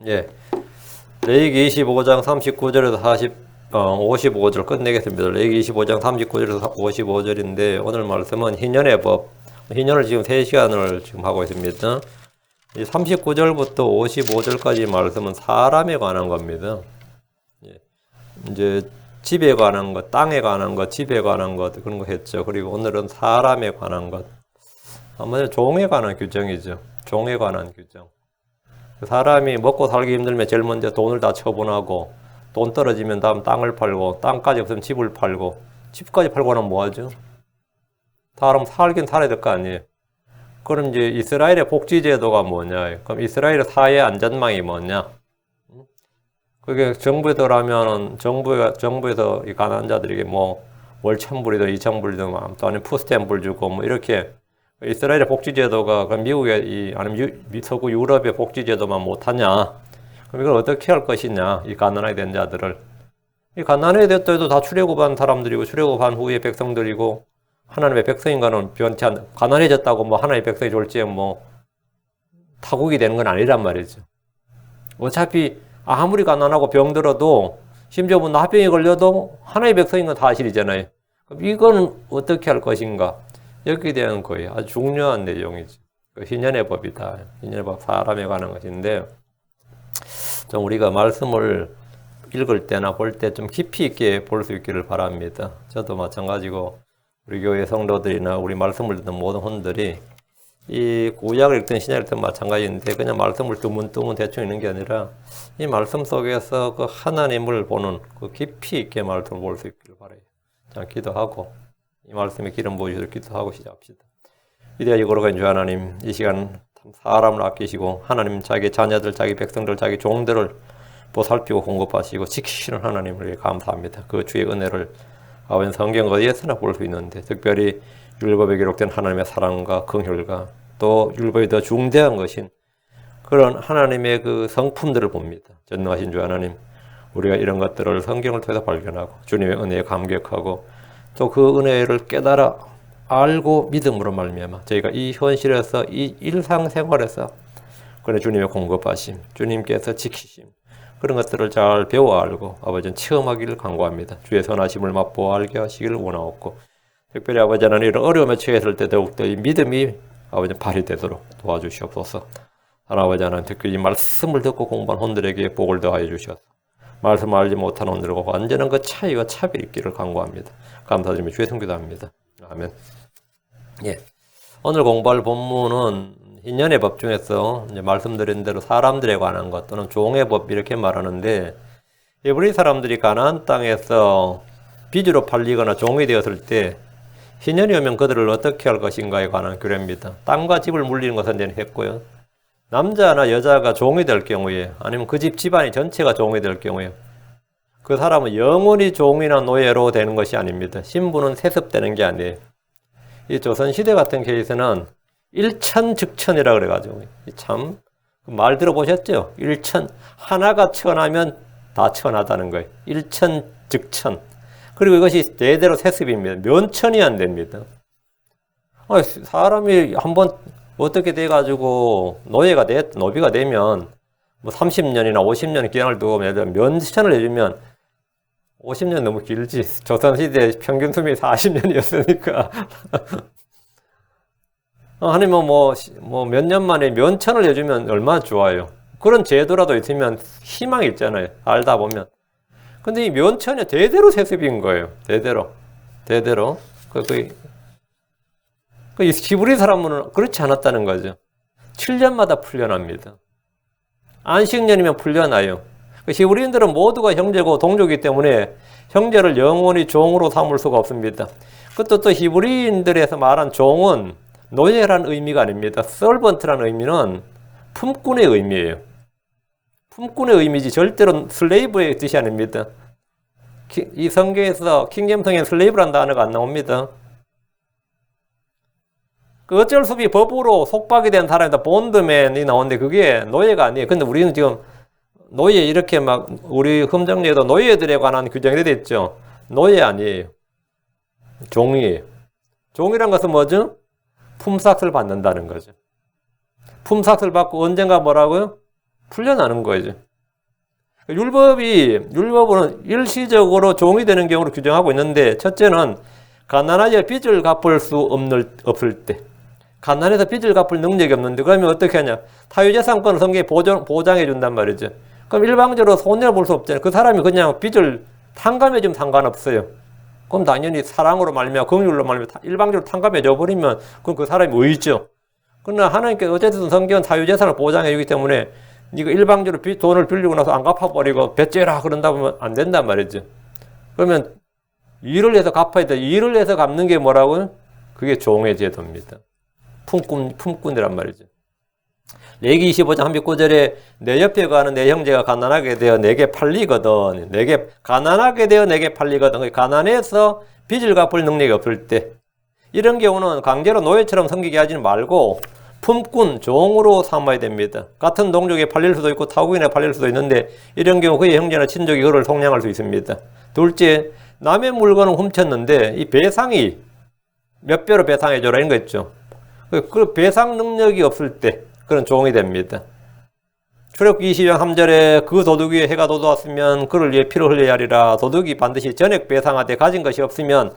예. 레위기 25장 39절에서 55절 끝내겠습니다. 레위기 25장 39절에서 55절인데 오늘 말씀은 희년의 법. 희년을 지금 3시간을 지금 하고 있습니다. 이 39절부터 55절까지 말씀은 사람에 관한 겁니다. 예. 이제 집에 관한 것, 땅에 관한 것, 집에 관한 것 그런 거 했죠. 그리고 오늘은 사람에 관한 것. 한마디로 종에 관한 규정이죠. 종에 관한 규정. 사람이 먹고 살기 힘들면 제일 먼저 돈을 다 처분하고 돈 떨어지면 다음 땅을 팔고 땅까지 없으면 집을 팔고 집까지 팔고 나면 뭐하죠? 사람 살긴 살아야 될 거 아니에요. 그럼 이제 이스라엘의 복지제도가 뭐냐? 그럼 이스라엘의 사회 안전망이 뭐냐? 그게 정부에서라면 정부에서 이 가난한 자들에게 뭐 월 1,000불이든 2,000불이든 또 아니면 푸스탬불 주고 뭐 이렇게 이스라엘의 복지제도가 그럼 미국의 아니면 서구 유럽의 복지제도만 못하냐? 그럼 이걸 어떻게 할 것이냐? 이 가난하게 된 자들을. 이 가난하게 됐다 해도 다 출애굽한 사람들이고 출애굽한 후의 백성들이고 하나님의 백성인가는 변치 않, 가난해졌다고 뭐 하나님의 백성이 졸지에 뭐 타국이 되는 건 아니란 말이죠. 어차피 아무리 가난하고 병들어도 심지어 뭐 나병에 걸려도 하나님의 백성인 건 사실이잖아요. 그럼 이거는 어떻게 할 것인가? 여기에 대한 거예요. 아주 중요한 내용이죠. 희년의 법이다. 희년의 법, 사람에 관한 것인데, 좀 우리가 말씀을 읽을 때나 볼 때 좀 깊이 있게 볼 수 있기를 바랍니다. 저도 마찬가지고, 우리 교회 성도들이나 우리 말씀을 듣는 모든 혼들이 이 구약을 읽든 신약을 읽든 마찬가지인데, 그냥 말씀을 뜨문뜨문 대충 읽는 게 아니라, 이 말씀 속에서 그 하나님을 보는 그 깊이 있게 말씀을 볼 수 있기를 바라요. 자, 기도하고, 이 말씀에 기름 부으시도록 기도하고 시작합시다. 위대하게 거룩한 주 하나님, 이 시간 사람을 아끼시고 하나님 자기 자녀들, 자기 백성들, 자기 종들을 보살피고 공급하시고 지키시는 하나님을 감사합니다. 그 주의 은혜를 아버지 성경 어디에서나 볼 수 있는데 특별히 율법에 기록된 하나님의 사랑과 긍휼과 또 율법이 더 중대한 것인 그런 하나님의 그 성품들을 봅니다. 전능하신 주 하나님, 우리가 이런 것들을 성경을 통해서 발견하고 주님의 은혜에 감격하고 또 그 은혜를 깨달아 알고 믿음으로 말미암아 저희가 이 현실에서 이 일상생활에서 그런 주님의 공급하심, 주님께서 지키심 그런 것들을 잘 배워 알고 아버지는 체험하기를 간구합니다. 주의 선하심을 맛보아 알게 하시기를 원하옵고 특별히 아버지 하나님 이런 어려움에 처했을 때 더욱더 이 믿음이 아버지 발휘되도록 도와주시옵소서. 하나님 하나님 특별히 이 말씀을 듣고 공부한 혼들에게 복을 더하여 주셔서 말씀을 알지 못한 혼들과 완전한 그 차이와 차별이 있기를 간구합니다. 감사드리며 주의 성기도합니다. 아멘. 예. 오늘 공부할 본문은 희년의 법 중에서 이제 말씀드린 대로 사람들에 관한 것 또는 종의 법 이렇게 말하는데 우리 사람들이 가나안 땅에서 빚으로 팔리거나 종이 되었을 때 희년이 오면 그들을 어떻게 할 것인가에 관한 규례입니다. 땅과 집을 물리는 것은 했고요. 남자나 여자가 종이 될 경우에 아니면 그 집 집안이 전체가 종이 될 경우에 그 사람은 영원히 종이나 노예로 되는 것이 아닙니다. 신분은 세습되는 게 아니에요. 이 조선시대 같은 케이스는 일천즉천이라 그래가지고 참 말 들어보셨죠? 일천 하나가 천하면 다 천하다는 거예요. 일천즉천. 그리고 이것이 대대로 세습입니다. 면천이 안 됩니다. 사람이 한번 어떻게 돼가지고 노비가 되면 뭐 30년이나 50년 기한을 두고 면천을 내주면 50년 너무 길지. 조선시대 평균 수명이 40년이었으니까. 아니면 뭐 몇 년 만에 면천을 내주면 얼마나 좋아요. 그런 제도라도 있으면 희망이 있잖아요. 알다 보면. 근데 이 면천이 대대로 세습인 거예요. 대대로. 이 히브리 사람은 그렇지 않았다는 거죠. 7년마다 풀려납니다. 안식년이면 풀려나요. 히브리인들은 모두가 형제고 동족이기 때문에 형제를 영원히 종으로 삼을 수가 없습니다. 그것도 또 히브리인들에서 말한 종은 노예라는 의미가 아닙니다. 서번트라는 의미는 품꾼의 의미예요. 품꾼의 의미지 절대로 슬레이브의 뜻이 아닙니다. 이 성경에서 킹잼성에 슬레이브라는 단어가 안 나옵니다. 그 어쩔 수 없이 법으로 속박이 된 사람이다. 본드맨이 나오는데 그게 노예가 아니에요. 근데 우리는 지금 노예 이렇게 막 우리 흠정리에도 노예들에 관한 규정이 되어 있죠. 노예 아니에요. 종이에요. 종이란 것은 뭐죠? 품삯을 받는다는 거죠. 품삯을 받고 언젠가 뭐라고요? 풀려나는 거죠. 율법은 일시적으로 종이 되는 경우를 규정하고 있는데, 첫째는 가난하여 빚을 갚을 수 없을 때, 가난해서 빚을 갚을 능력이 없는데, 그러면 어떻게 하냐? 타유재산권을 성경에 보장해 준단 말이죠. 그럼 일방적으로 손해를 볼 수 없잖아요. 그 사람이 그냥 빚을 탕감해 주면 상관없어요. 그럼 당연히 사랑으로 말미암아 긍휼로 말미암아 일방적으로 탕감해 줘 버리면 그건 그 사람이 의죠. 그러나 하나님께서 어쨌든 성경은 사유재산을 보장해 주기 때문에 네가 일방적으로 돈을 빌리고 나서 안 갚아버리고 뱉죄라 그런다 보면 안 된단 말이죠. 그러면 일을 해서 갚아야 돼. 일을 해서 갚는 게 뭐라고요? 그게 종의 제도입니다. 품꾼이란 말이죠. 레위기 25장 39절에 내 옆에 가는 내 형제가 가난하게 되어 내게 팔리거든. 가난하게 되어 내게 팔리거든. 가난해서 빚을 갚을 능력이 없을 때, 이런 경우는 강제로 노예처럼 섬기게 하지는 말고 품꾼, 종으로 삼아야 됩니다. 같은 동족에 팔릴 수도 있고 타국인에 팔릴 수도 있는데, 이런 경우 그의 형제나 친족이 그를 속량할 수 있습니다. 둘째, 남의 물건을 훔쳤는데 이 배상이 몇 배로 배상해줘라 이런 거 있죠. 그 배상 능력이 없을 때 그런 종이 됩니다. 출애굽기 20장 3절에 그 도둑 위에 해가 돋았으면 그를 위해 피를 흘려야 하리라. 도둑이 반드시 전액 배상하되 가진 것이 없으면,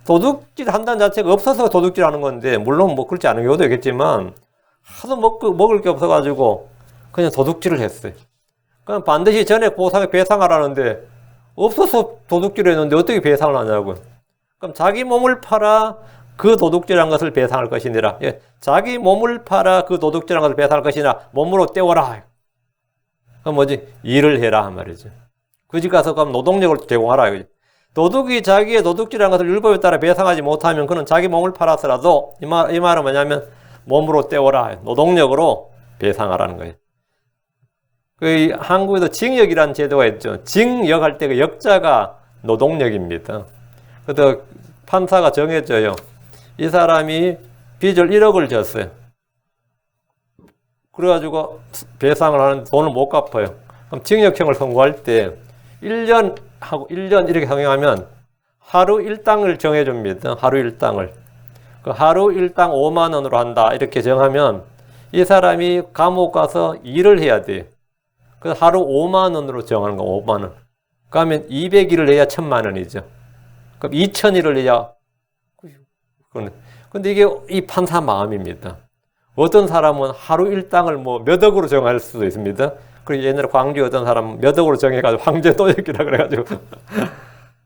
도둑질 한다는 자체가 없어서 도둑질 하는 건데, 물론 뭐 그렇지 않은 경우도 있겠지만 하도 먹을 게 없어가지고 그냥 도둑질을 했어요. 그럼 반드시 전액 배상하라는데 없어서 도둑질을 했는데 어떻게 배상을 하냐고요. 그럼 자기 몸을 팔아 그 도둑질한 것을 배상할 것이니라. 예, 자기 몸을 팔아 그 도둑질한 것을 배상할 것이니라. 몸으로 때워라. 그럼 뭐지? 일을 해라 한 말이죠. 그 집 가서 그럼 노동력을 제공하라. 이거지. 도둑이 자기의 도둑질한 것을 율법에 따라 배상하지 못하면 그는 자기 몸을 팔아서라도, 이 말은 뭐냐면 몸으로 때워라. 노동력으로 배상하라는 거예요. 그 한국에도 징역이라는 제도가 있죠. 징역할 때 그 역자가 노동력입니다. 그래서 판사가 정해져요. 이 사람이 빚을 1억을 졌어요. 그래가지고 배상을 하는데 돈을 못 갚아요. 그럼 징역형을 선고할 때 1년 하고 1년 이렇게 상영하면 하루 일당을 정해줍니다. 하루 일당을. 그 하루 일당 5만 원으로 한다 이렇게 정하면 이 사람이 감옥 가서 일을 해야 돼요. 그래서 하루 5만 원으로 정하는 거 5만 원. 그러면 200일을 해야 1000만 원이죠. 그럼 2000일을 해야. 근데 이게 이 판사 마음입니다. 어떤 사람은 하루 일당을 뭐 몇 억으로 정할 수도 있습니다. 그리고 옛날에 광주에 어떤 사람은 몇 억으로 정해가지고 황제 또역이라 그래가지고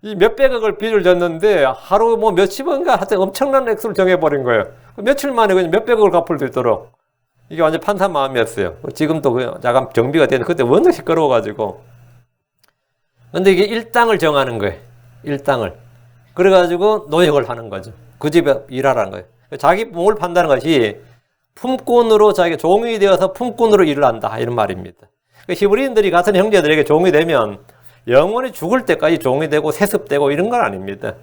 이 몇백억을 빚을 졌는데 하루 뭐 몇십원가 하여튼 엄청난 액수를 정해버린 거예요. 며칠 만에 그냥 몇백억을 갚을 수 있도록. 이게 완전 판사 마음이었어요. 지금도 그 약간 정비가 되는데 그때 워낙 시끄러워가지고. 근데 이게 일당을 정하는 거예요. 일당을. 그래가지고 노역을 하는 거죠. 그 집에 일하라는 거예요. 자기 몸을 판다는 것이 품꾼으로 자기가 종이 되어서 품꾼으로 일을 한다 이런 말입니다. 히브리인들이 같은 형제들에게 종이 되면 영원히 죽을 때까지 종이 되고 세습되고 이런 건 아닙니다.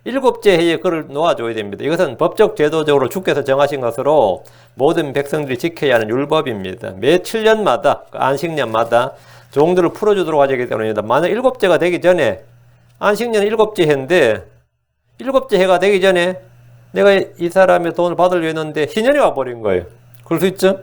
7째 해에 그를 놓아줘야 됩니다. 이것은 법적 제도적으로 주께서 정하신 것으로 모든 백성들이 지켜야 하는 율법입니다. 매 7년마다 안식년마다 종들을 풀어주도록 하기 때문입니다. 만약 7제가 되기 전에, 안식년은 7째 해인데 7째 해가 되기 전에 내가 이 사람의 돈을 받으려고 했는데 희년이 와버린 거예요. 그럴 수 있죠?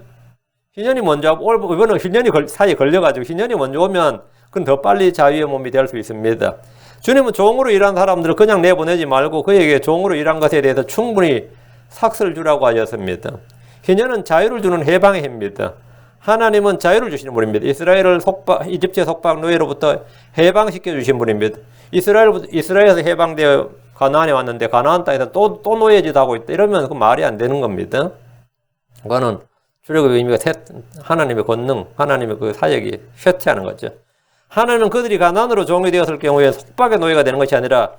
희년이 먼저 오고, 이번은 희년이 사이에 걸려가지고 희년이 먼저 오면 그건 더 빨리 자유의 몸이 될 수 있습니다. 주님은 종으로 일한 사람들을 그냥 내보내지 말고 그에게 종으로 일한 것에 대해서 충분히 삭스를 주라고 하셨습니다. 희년은 자유를 주는 해방의 해입니다. 하나님은 자유를 주시는 분입니다. 이스라엘을 이집트의 속박 노예로부터 해방시켜 주신 분입니다. 이스라엘에서 해방되어 가나안에 왔는데 가나안 땅에서 또 노예짓 하고 있다. 이러면 그 말이 안 되는 겁니다. 그거는 출애굽의 의미가 하나님의 권능, 하나님의 그 사역이 쇠퇴하는 거죠. 하나님은 그들이 가난으로 종이 되었을 경우에 속박의 노예가 되는 것이 아니라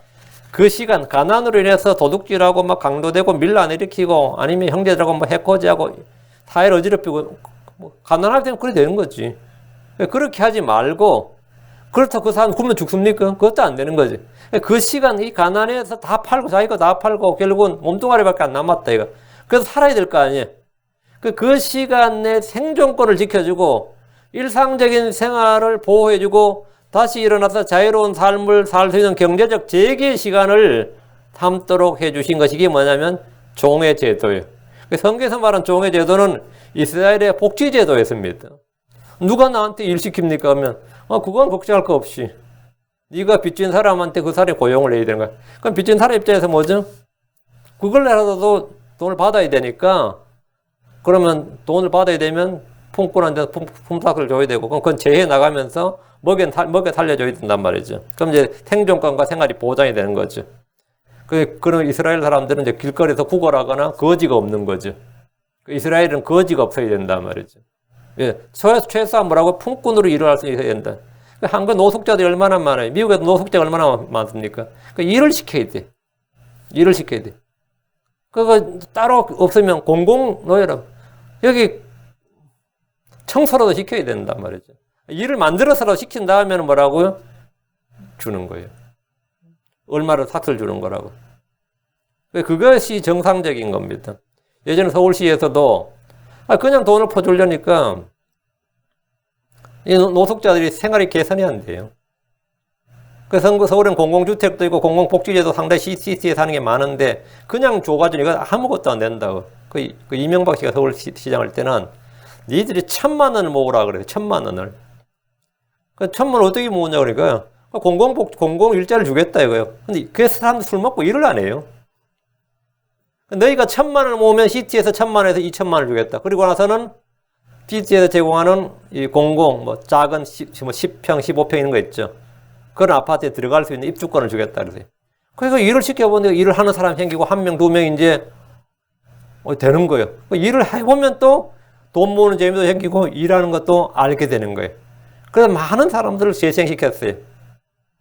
그 시간 가난으로 인해서 도둑질하고 막 강도되고 밀란 일으키고 아니면 형제들하고 뭐 해코지하고 사회를 어지럽히고 뭐 가난할 때는 그래 되는 거지. 그렇게 하지 말고 그렇다고 그 사람 굶으면 죽습니까? 그것도 안 되는 거지. 그 시간 이 가난해서 다 팔고 자기 거 다 팔고 결국은 몸뚱아리밖에 안 남았다 이거. 그래서 살아야 될 거 아니에요. 그 시간에 생존권을 지켜주고 일상적인 생활을 보호해주고 다시 일어나서 자유로운 삶을 살 수 있는 경제적 재기의 시간을 삼도록 해주신 것이 이게 뭐냐면 종의 제도예요. 성경에서 말한 종의 제도는 이스라엘의 복지 제도였습니다. 누가 나한테 일 시킵니까? 하면 그건 걱정할 거 없이 네가 빚진 사람한테 그 사람이 고용을 해야 되는 거야. 그럼 빚진 사람 입장에서 뭐죠? 그걸라도 돈을 받아야 되니까 그러면 돈을 받아야 되면 품꾼한테 품삯을 줘야 되고 그건 재해 나가면서 먹여 살려줘야 된단 말이죠. 그럼 이제 생존권과 생활이 보장이 되는 거죠. 그런 이스라엘 사람들은 이제 길거리에서 구걸하거나 거지가 없는 거죠. 이스라엘은 거지가 없어야 된단 말이죠. 예, 최소한 뭐라고 품꾼으로 일을 할 수 있어야 된다. 한국 노숙자들이 얼마나 많아요. 미국에도 노숙자가 얼마나 많습니까? 일을 시켜야 돼. 일을 시켜야 돼. 그거 따로 없으면 공공노예라. 여기 청소라도 시켜야 된단 말이죠. 일을 만들어서라도 시킨 다음에는 뭐라고요? 주는 거예요. 얼마를 삭을 주는 거라고. 그것이 정상적인 겁니다. 예전에 서울시에서도 그냥 돈을 퍼주려니까 이 노숙자들이 생활이 개선이 안 돼요. 그래서 서울은 공공주택도 있고 공공복지제도 상당히 시티에 사는 게 많은데 그냥 줘가지고 이거 아무것도 안 된다고. 그 이명박 씨가 서울시장 할 때는 니들이 1,000만 원을 모으라 그래요. 1,000만 원을. 그 1,000만 원 어떻게 모으냐 그러니까 공공 일자를 주겠다 이거예요. 근데 그 사람들 술 먹고 일을 안 해요. 너희가 1,000만 원을 모으면 시티에서 1,000만 원에서 2,000만 원을 주겠다. 그리고 나서는 시티에서 제공하는 이 작은 10평, 15평 이런 거 있죠. 그런 아파트에 들어갈 수 있는 입주권을 주겠다 그러세요. 그래서 일을 시켜보는데 일을 하는 사람이 생기고 1명, 2명 이제 되는 거예요. 일을 해보면 또 돈 모으는 재미도 생기고 일하는 것도 알게 되는 거예요. 그래서 많은 사람들을 재생시켰어요.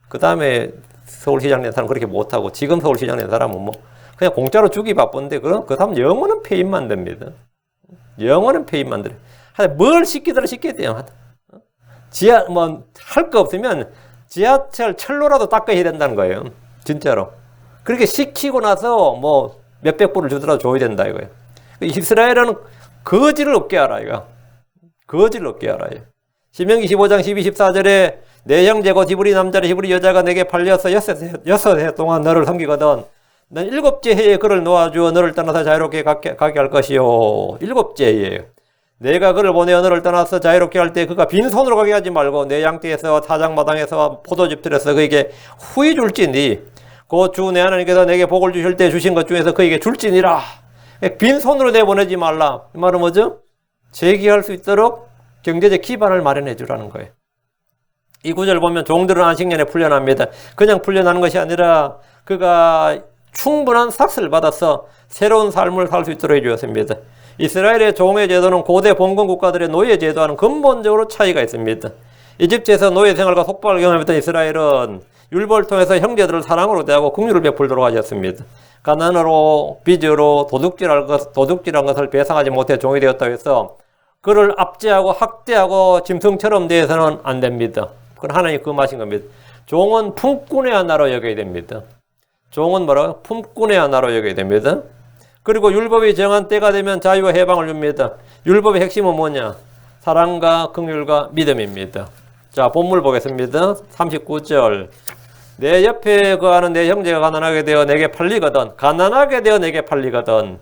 그 다음에 서울시장 된 사람은 그렇게 못하고 지금 서울시장 된 사람은 그냥 공짜로 주기 바쁜데 그 사람 영원한 폐인만 됩니다. 영원한 폐인만 돼요. 뭘 시키더라 시켜야 돼요. 할 거 없으면 지하철 철로라도 닦아야 된다는 거예요. 진짜로. 그렇게 시키고 나서 몇백 불을 주더라도 줘야 된다 이거예요. 이스라엘은 거지를 없게 알아 이거. 거지를 없게 알아요. 신명기 15장 12, 14절에 내 형제고 지브리 남자라 히브리 여자가 내게 팔려서 여섯 해 동안 너를 섬기거든. 난 7째 해에 그를 놓아주어 너를 떠나서 자유롭게 가게 할 것이요. 7째 해에 내가 그를 보내어 너를 떠나서 자유롭게 할 때 그가 빈손으로 가게 하지 말고 내 양떼에서 사장마당에서 포도즙들에서 그에게 후히 줄지니 그 주 내 하나님께서 내게 복을 주실 때 주신 것 중에서 그에게 줄지니라. 빈손으로 내보내지 말라. 이 말은 뭐죠? 재기할 수 있도록 경제적 기반을 마련해 주라는 거예요. 이 구절 보면 종들은 안식년에 풀려납니다. 그냥 풀려나는 것이 아니라 그가 충분한 삭스를 받아서 새로운 삶을 살 수 있도록 해주었습니다. 이스라엘의 종의 제도는 고대 봉건 국가들의 노예 제도와는 근본적으로 차이가 있습니다. 이집트에서 노예 생활과 속박을 경험했던 이스라엘은 율법을 통해서 형제들을 사랑으로 대하고 긍휼을 베풀도록 하셨습니다. 가난으로 빚으로 도둑질한 것을 배상하지 못해 종이 되었다고 해서 그를 압제하고 학대하고 짐승처럼 대해서는 안 됩니다. 그건 하나님이 금하신 겁니다. 종은 품꾼의 하나로 여겨야 됩니다. 종은 뭐라고요? 품꾼의 하나로 여겨야 됩니다. 그리고 율법이 정한 때가 되면 자유와 해방을 줍니다. 율법의 핵심은 뭐냐? 사랑과 긍휼과 믿음입니다. 자, 본문 보겠습니다. 39절. 내 옆에 거하는 내 형제가 가난하게 되어 내게 팔리거든. 가난하게 되어 내게 팔리거든.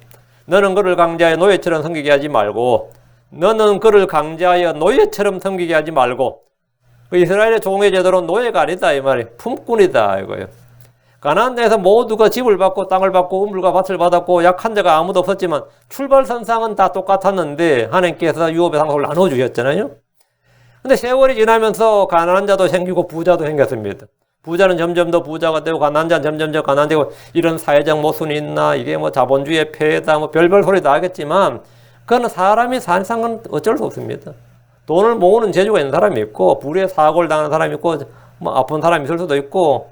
너는 그를 강제하여 노예처럼 섬기게 하지 말고 너는 그를 강제하여 노예처럼 섬기게 하지 말고 이스라엘의 종의 제도는 노예가 아니다 이 말이에요. 품꾼이다 이거예요. 가나안 땅에서 모두가 집을 받고 땅을 받고 우물과 밭을 받았고 약한 자가 아무도 없었지만 출발선상은 다 똑같았는데 하나님께서 유업의 상속을 나눠주셨잖아요. 근데 세월이 지나면서 가난한 자도 생기고 부자도 생겼습니다. 부자는 점점 더 부자가 되고 가난한 자는 점점 더 가난되고 이런 사회적 모순이 있나 이게 자본주의의 폐해다 별별 소리 다 하겠지만 그거는 사람이 사실상은 어쩔 수 없습니다. 돈을 모으는 재주가 있는 사람이 있고 불의의 사고를 당하는 사람이 있고 아픈 사람이 있을 수도 있고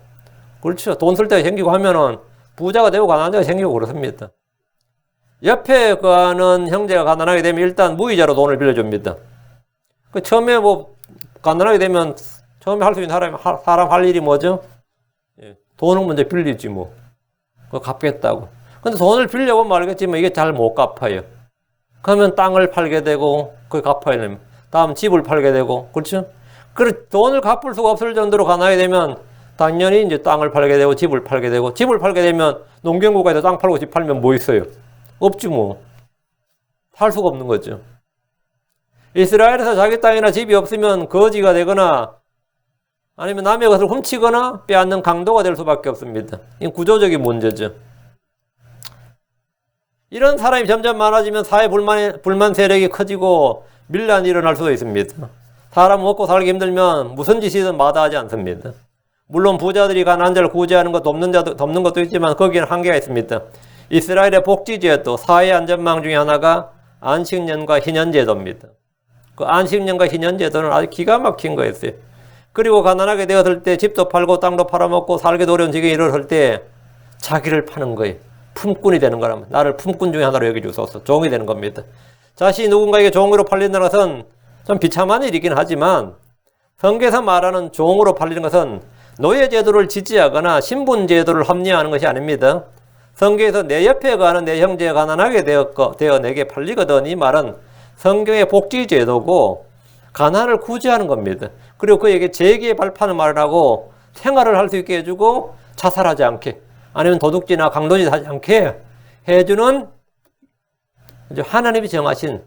그렇죠. 돈 쓸 때가 생기고 하면은 부자가 되고 가난한 자가 생기고 그렇습니다. 옆에 가는 형제가 가난하게 되면 일단 무이자로 돈을 빌려줍니다. 처음에 가난하게 되면 처음에 할 수 있는 사람 할 일이 뭐죠? 돈을 먼저 빌리지 뭐. 그거 갚겠다고. 근데 돈을 빌려보면 알겠지만 이게 잘 못 갚아요. 그러면 땅을 팔게 되고 그걸 갚아야 됩니다. 다음 집을 팔게 되고 그렇죠? 돈을 갚을 수가 없을 정도로 가난하게 되면 당연히 이제 땅을 팔게 되고 집을 팔게 되고 집을 팔게 되면 농경국가에서 땅 팔고 집 팔면 뭐 있어요? 없지 뭐. 살 수가 없는 거죠. 이스라엘에서 자기 땅이나 집이 없으면 거지가 되거나 아니면 남의 것을 훔치거나 빼앗는 강도가 될 수밖에 없습니다. 이건 구조적인 문제죠. 이런 사람이 점점 많아지면 사회 불만 세력이 커지고 밀란이 일어날 수도 있습니다. 사람 먹고 살기 힘들면 무슨 짓이든 마다하지 않습니다. 물론 부자들이 가난한 자를 구제하는 것, 돕는 것도 있지만 거기에는 한계가 있습니다. 이스라엘의 복지제도, 사회 안전망 중에 하나가 안식년과 희년제도입니다. 그 안식년과 희년제도는 아주 기가 막힌 거였어요. 그리고 가난하게 되었을 때 집도 팔고 땅도 팔아먹고 살기도 어려운 지경에 이르렀을 때 자기를 파는 거예요. 품꾼이 되는 거라면 나를 품꾼 중에 하나로 여겨주소서. 종이 되는 겁니다. 자신이 누군가에게 종으로 팔린다는 것은 좀 비참한 일이긴 하지만 성경에서 말하는 종으로 팔리는 것은 노예제도를 지지하거나 신분제도를 합리화하는 것이 아닙니다. 성경에서 내 옆에 가는 내 형제가 가난하게 되어 내게 팔리거든, 이 말은 성경의 복지제도고 가난을 구제하는 겁니다. 그리고 그에게 재기의 발판을 마련하고 생활을 할 수 있게 해주고 자살하지 않게 아니면 도둑질이나 강도짓 하지 않게 해주는 하나님이 정하신,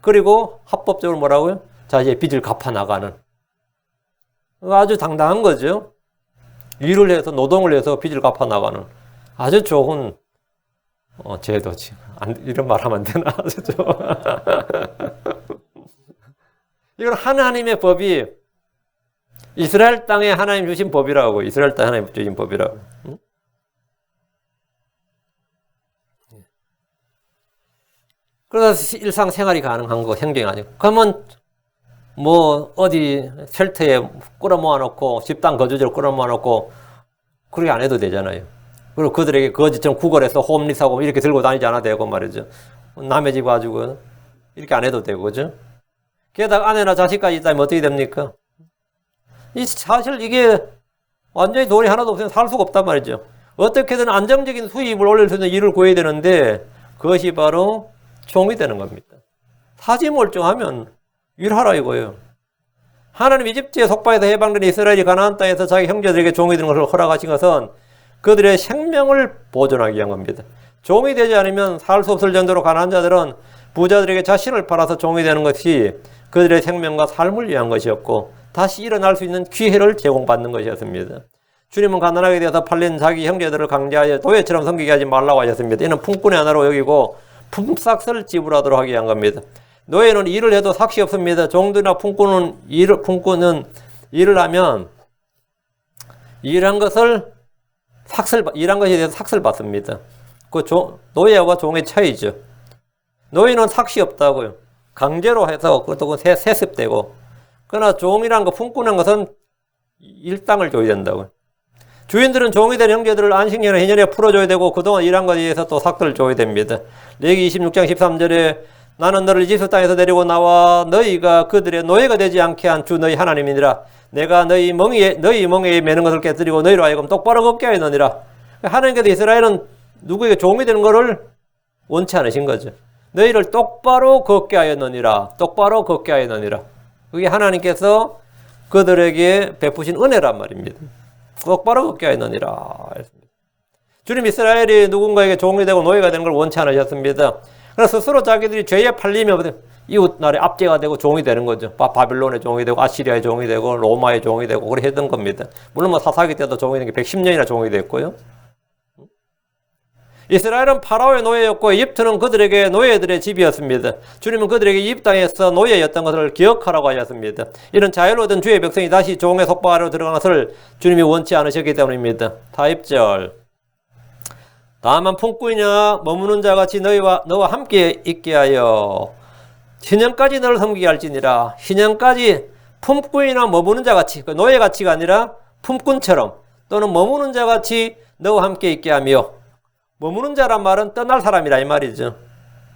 그리고 합법적으로 뭐라고요? 자기의 빚을 갚아나가는, 아주 당당한 거죠. 일을 해서 노동을 해서 빚을 갚아나가는 아주 좋은 제도지. 이런 말 하면 안 되나? 아주 이건 하나님의 법이 이스라엘 땅에 하나님 주신 법이라고. 이스라엘 땅에 하나님 주신 법이라고. 응? 그래서 일상생활이 가능한 거, 행정이 아니고. 그러면 뭐 어디 쉘터에 끌어모아 놓고 집단 거주지로 끌어모아 놓고 그렇게 안 해도 되잖아요. 그리고 그들에게 거지처럼 구걸해서 홈리스하고 이렇게 들고 다니지 않아도 되고 말이죠. 남의 집 가지고 이렇게 안 해도 되고, 그죠? 게다가 아내나 자식까지 있다면 어떻게 됩니까? 사실 이게 완전히 돈이 하나도 없으면 살 수가 없단 말이죠. 어떻게든 안정적인 수입을 올릴 수 있는 일을 구해야 되는데 그것이 바로 종이 되는 겁니다. 사지 멀쩡하면 일하라 이거예요. 하나님 이집트의 속박에서 해방된 이스라엘이 가나안 땅에서 자기 형제들에게 종이 되는 것을 허락하신 것은 그들의 생명을 보존하기 위한 겁니다. 종이 되지 않으면 살 수 없을 정도로 가난한 자들은 부자들에게 자신을 팔아서 종이 되는 것이 그들의 생명과 삶을 위한 것이었고 다시 일어날 수 있는 기회를 제공받는 것이었습니다. 주님은 가난하게 되어서 팔린 자기 형제들을 강제하여 노예처럼 섬기게 하지 말라고 하셨습니다. 이는 품꾼의 하나로 여기고 품삯을 지불하도록 하게 한 겁니다. 노예는 일을 해도 삭시 없습니다. 종들이나 품꾼은 일을 하면 일한 것에 대해서 삭스를 받습니다. 그 노예와 종의 차이죠. 노예는 삭시 없다고요. 강제로 해서 그것도 세습되고, 그러나 종이란 거, 품꾼한 것은 일당을 줘야 된다고요. 주인들은 종이 된 형제들을 안식년에 희년에 풀어줘야 되고 그동안 일한 것에 대해서 또 삭스를 줘야 됩니다. 레위기 26장 13절에 나는 너를 이집트 땅에서 데리고 나와 너희가 그들의 노예가 되지 않게 한 주 너희 하나님이니라. 내가 너희 멍에에 매는 것을 깨뜨리고 너희로 하여금 똑바로 걷게 하였느니라. 하나님께서 이스라엘은 누구에게 종이 되는 것을 원치 않으신 거죠. 너희를 똑바로 걷게 하였느니라. 똑바로 걷게 하였느니라. 그게 하나님께서 그들에게 베푸신 은혜란 말입니다. 똑바로 걷게 하였느니라. 주님 이스라엘이 누군가에게 종이 되고 노예가 되는 걸 원치 않으셨습니다. 그래서 스스로 자기들이 죄에 팔리면 이웃 나라의 압제가 되고 종이 되는 거죠. 바빌론의 종이 되고 아시리아의 종이 되고 로마의 종이 되고 그렇게 했던 겁니다. 물론 뭐 사사기 때도 종이 된 게 110년이나 종이 됐고요. 이스라엘은 파라오의 노예였고 이집트는 그들에게 노예들의 집이었습니다. 주님은 그들에게 이집트 땅에서 노예였던 것을 기억하라고 하셨습니다. 이런 자유로 얻은 주의 백성이 다시 종의 속박 아래로 들어가는 것을 주님이 원치 않으셨기 때문입니다. 다입절. 다만 품꾼이나 머무는 자같이 너와 함께 있게 하여 희년까지 너를 섬기게 할지니라. 희년까지 품꾼이나 머무는 자같이, 노예같이가 아니라 품꾼처럼 또는 머무는 자같이 너와 함께 있게 하며, 머무는 자란 말은 떠날 사람이라 이 말이죠.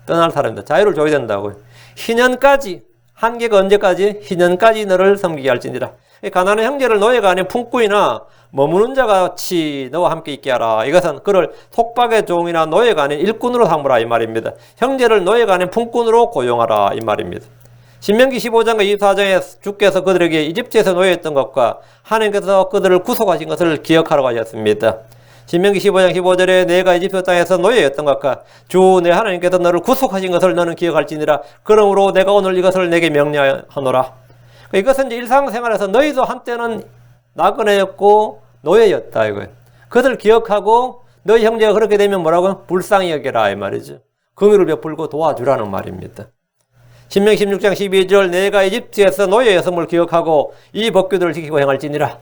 떠날 사람이다. 자유를 줘야 된다고요. 희년까지, 한계가 언제까지? 희년까지 너를 섬기게 할지니라. 가난한 형제를 노예가 아닌 품꾼이나 머무는 자같이 너와 함께 있게 하라. 이것은 그를 속박의 종이나 노예가 아닌 일꾼으로 삼으라 이 말입니다. 형제를 노예가 아닌 품꾼으로 고용하라 이 말입니다. 신명기 15장과 24장에 주께서 그들에게 이집트에서 노예했던 것과 하나님께서 그들을 구속하신 것을 기억하라고 하셨습니다. 신명기 15장 15절에 내가 이집트 땅에서 노예였던 것과 주 내 하나님께서 너를 구속하신 것을 너는 기억할지니라. 그러므로 내가 오늘 이것을 내게 명령하노라. 이것은 이제 일상생활에서 너희도 한때는 나그네였고 노예였다 이거예요. 그것을 기억하고 너희 형제가 그렇게 되면 뭐라고요? 불쌍히 여겨라 이 말이죠. 긍휼을 베풀고 도와주라는 말입니다. 신명기 16장 12절 내가 이집트에서 노예였음을 기억하고 이 법규들을 지키고 행할지니라.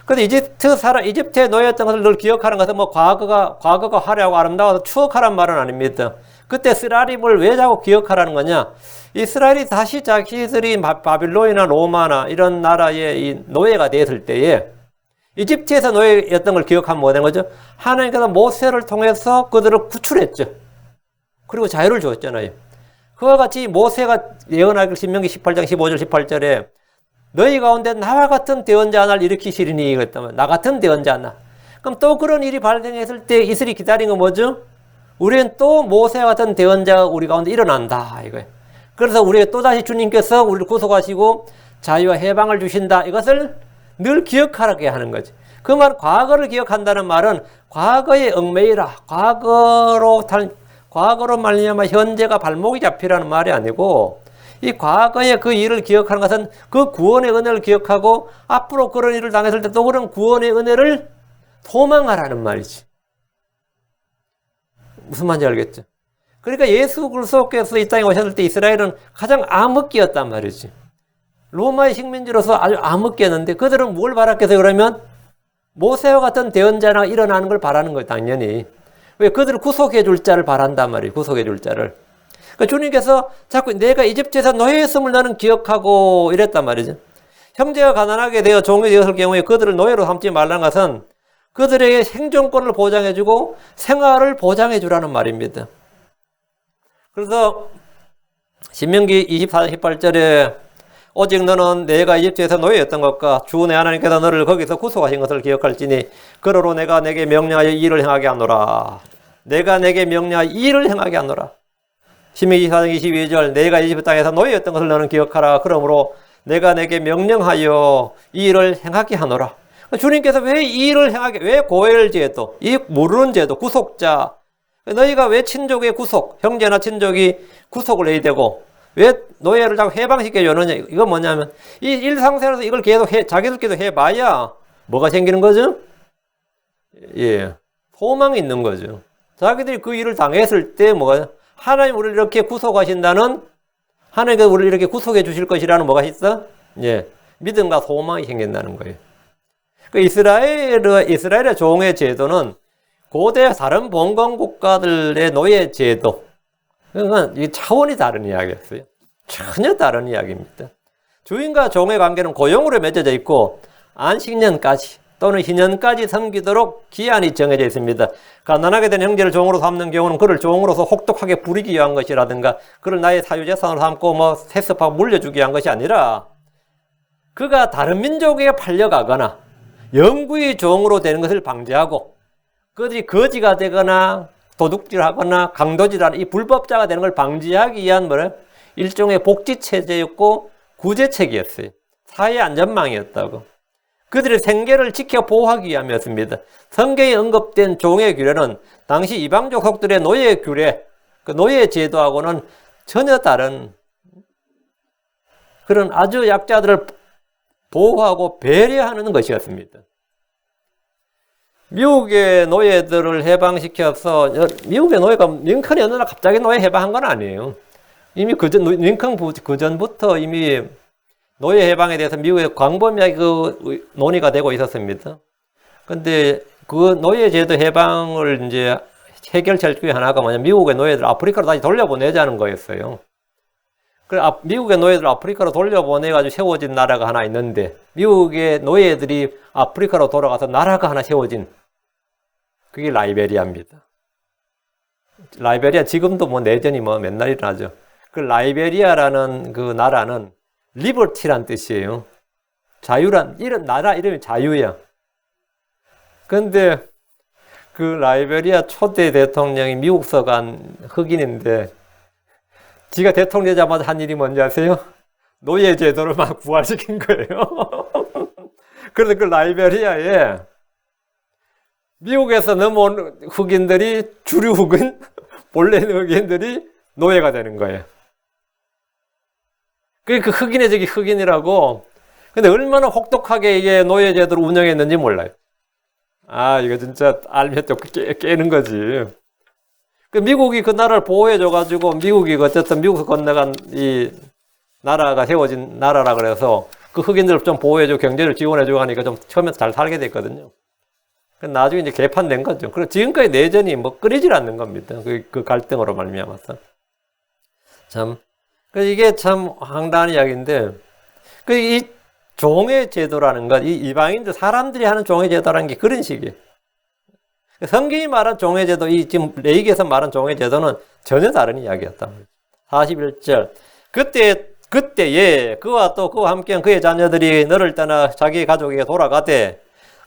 근데 이집트의 노예였던 것을 늘 기억하는 것은 뭐 과거가 화려하고 아름다워서 추억하란 말은 아닙니다. 그때 쓰라림을 왜 자꾸 기억하라는 거냐? 이스라엘이 다시 자기들이 바빌론이나 로마나 이런 나라의 이 노예가 되었을 때에 이집트에서 노예였던 걸 기억하면 뭐 되는 거죠? 하나님께서 모세를 통해서 그들을 구출했죠. 그리고 자유를 줬잖아요. 그와 같이 모세가 예언하기를 신명기 18장 15절 18절에 너희 가운데 나와 같은 대언자 하나를 일으키시리니 그랬다면 나 같은 대언자 하나. 그럼 또 그런 일이 발생했을 때 이스라엘이 기다린 건 뭐죠? 우리는 또 모세와 같은 대언자가 우리 가운데 일어난다 이거예요. 그래서 우리가 또다시 주님께서 우리를 구속하시고 자유와 해방을 주신다. 이것을 늘 기억하게 하는 거지. 그 말 과거를 기억한다는 말은 과거에 얽매이라 과거로 말미암아 현재가 발목이 잡히라는 말이 아니고 이 과거의 그 일을 기억하는 것은 그 구원의 은혜를 기억하고 앞으로 그런 일을 당했을 때 또 그런 구원의 은혜를 소망하라는 말이지. 무슨 말인지 알겠죠? 그러니까 예수 그리스도께서 이 땅에 오셨을 때 이스라엘은 가장 암흑기였단 말이지. 로마의 식민지로서 아주 암흑기였는데 그들은 뭘 바랐겠어요? 그러면 모세와 같은 대언자가 일어나는 걸 바라는 거예요. 당연히. 왜? 그들을 구속해 줄 자를 바란단 말이에요. 구속해 줄 자를. 그러니까 주님께서 자꾸 내가 이집트에서 노예였음을 너는 기억하고 이랬단 말이죠. 형제가 가난하게 되어 종이 되었을 경우에 그들을 노예로 삼지 말라는 것은 그들에게 생존권을 보장해 주고 생활을 보장해 주라는 말입니다. 그래서 신명기 24장 18절에 오직 너는 내가 이집트에서 노예였던 것과 주 내 하나님께서 너를 거기서 구속하신 것을 기억할지니 그러로 내가 내게 명령하여 이 일을 행하게 하노라. 내가 내게 명령하여 이 일을 행하게 하노라. 신명기 24장 22절 내가 이집트 땅에서 노예였던 것을 너는 기억하라. 그러므로 내가 내게 명령하여 이 일을 행하게 하노라. 주님께서 왜 이 일을 행하게, 왜 고엘제도, 이 모르는 제도, 구속자, 너희가 왜 친족의 구속, 형제나 친족이 구속을 해야 되고 왜 노예를 자꾸 해방시켜주느냐. 이건 뭐냐면 이 일상생활에서 이걸 계속 자기들끼리 해봐야 뭐가 생기는 거죠? 예, 소망이 있는 거죠. 자기들이 그 일을 당했을 때 뭐가, 하나님 우리를 이렇게 구속하신다는, 하나님께서 우리를 이렇게 구속해 주실 것이라는 뭐가 있어? 예, 믿음과 소망이 생긴다는 거예요. 그 이스라엘의 종의 제도는 고대 다른 봉건 국가들의 노예 제도, 그러니까 이 차원이 다른 이야기였어요. 전혀 다른 이야기입니다. 주인과 종의 관계는 고용으로 맺어져 있고 안식년까지 또는 희년까지 섬기도록 기한이 정해져 있습니다. 가난하게 된 형제를 종으로 삼는 경우는 그를 종으로서 혹독하게 부리기 위한 것이라든가 그를 나의 사유재산으로 삼고 뭐 세습하고 물려주기 위한 것이 아니라 그가 다른 민족에게 팔려가거나 영구히 종으로 되는 것을 방지하고 그들이 거지가 되거나 도둑질하거나 강도질하는 이 불법자가 되는 걸 방지하기 위한 일종의 복지체제였고 구제책이었어요. 사회 안전망이었다고. 그들의 생계를 지켜 보호하기 위함이었습니다. 성경에 언급된 종의 규례는 당시 이방족 속들의 노예 규례, 그 노예 제도하고는 전혀 다른 그런 아주 약자들을 보호하고 배려하는 것이었습니다. 미국의 노예들을 해방시켜서, 미국의 노예가 링컨이 어느 날 갑자기 노예 해방한 건 아니에요. 이미 링컨 그전부터 이미 노예 해방에 대해서 미국의 광범위하게 그 논의가 되고 있었습니다. 근데 그 노예 제도 해방을 이제 해결책 중에 하나가 뭐냐면 미국의 노예들 아프리카로 다시 돌려보내자는 거였어요. 그래서 미국의 노예들 아프리카로 돌려보내가지고 세워진 나라가 하나 있는데 미국의 노예들이 아프리카로 돌아가서 나라가 하나 세워진 그게 라이베리아입니다. 라이베리아 지금도 뭐 내전이 뭐 맨날 일어나죠. 그 라이베리아라는 그 나라는 리버티란 뜻이에요. 자유란, 이런 나라 이름이 자유야. 근데 그 라이베리아 초대 대통령이 미국서 간 흑인인데 지가 대통령 되자마자 한 일이 뭔지 아세요? 노예 제도를 막 부활시킨 거예요. 그래서 그 라이베리아에 미국에서 넘어온 흑인들이 주류 흑인, 본래 흑인들이 노예가 되는 거예요. 그 흑인의 적이 흑인이라고. 근데 얼마나 혹독하게 이게 노예제도를 운영했는지 몰라요. 아, 이거 진짜 알면 또 깨는 거지. 그 미국이 그 나라를 보호해줘가지고, 미국이 어쨌든 미국에서 건너간 이 나라가 세워진 나라라 그래서 그 흑인들을 좀 보호해주고 경제를 지원해주고 하니까 좀 처음에 잘 살게 됐거든요. 나중에 이제 개판된 거죠. 그리고 지금까지 내전이 뭐 끊이질 않는 겁니다. 그 갈등으로 말미암아서. 참. 이게 참 황당한 이야기인데, 이 종의 제도라는 것, 이 이방인들, 사람들이 하는 종의 제도라는 게 그런 식이에요. 성경이 말한 종의 제도, 이 지금 레위기에서 말한 종의 제도는 전혀 다른 이야기였다. 41절. 그때에 그와 함께한 그의 자녀들이 너를 떠나 자기 가족에게 돌아가되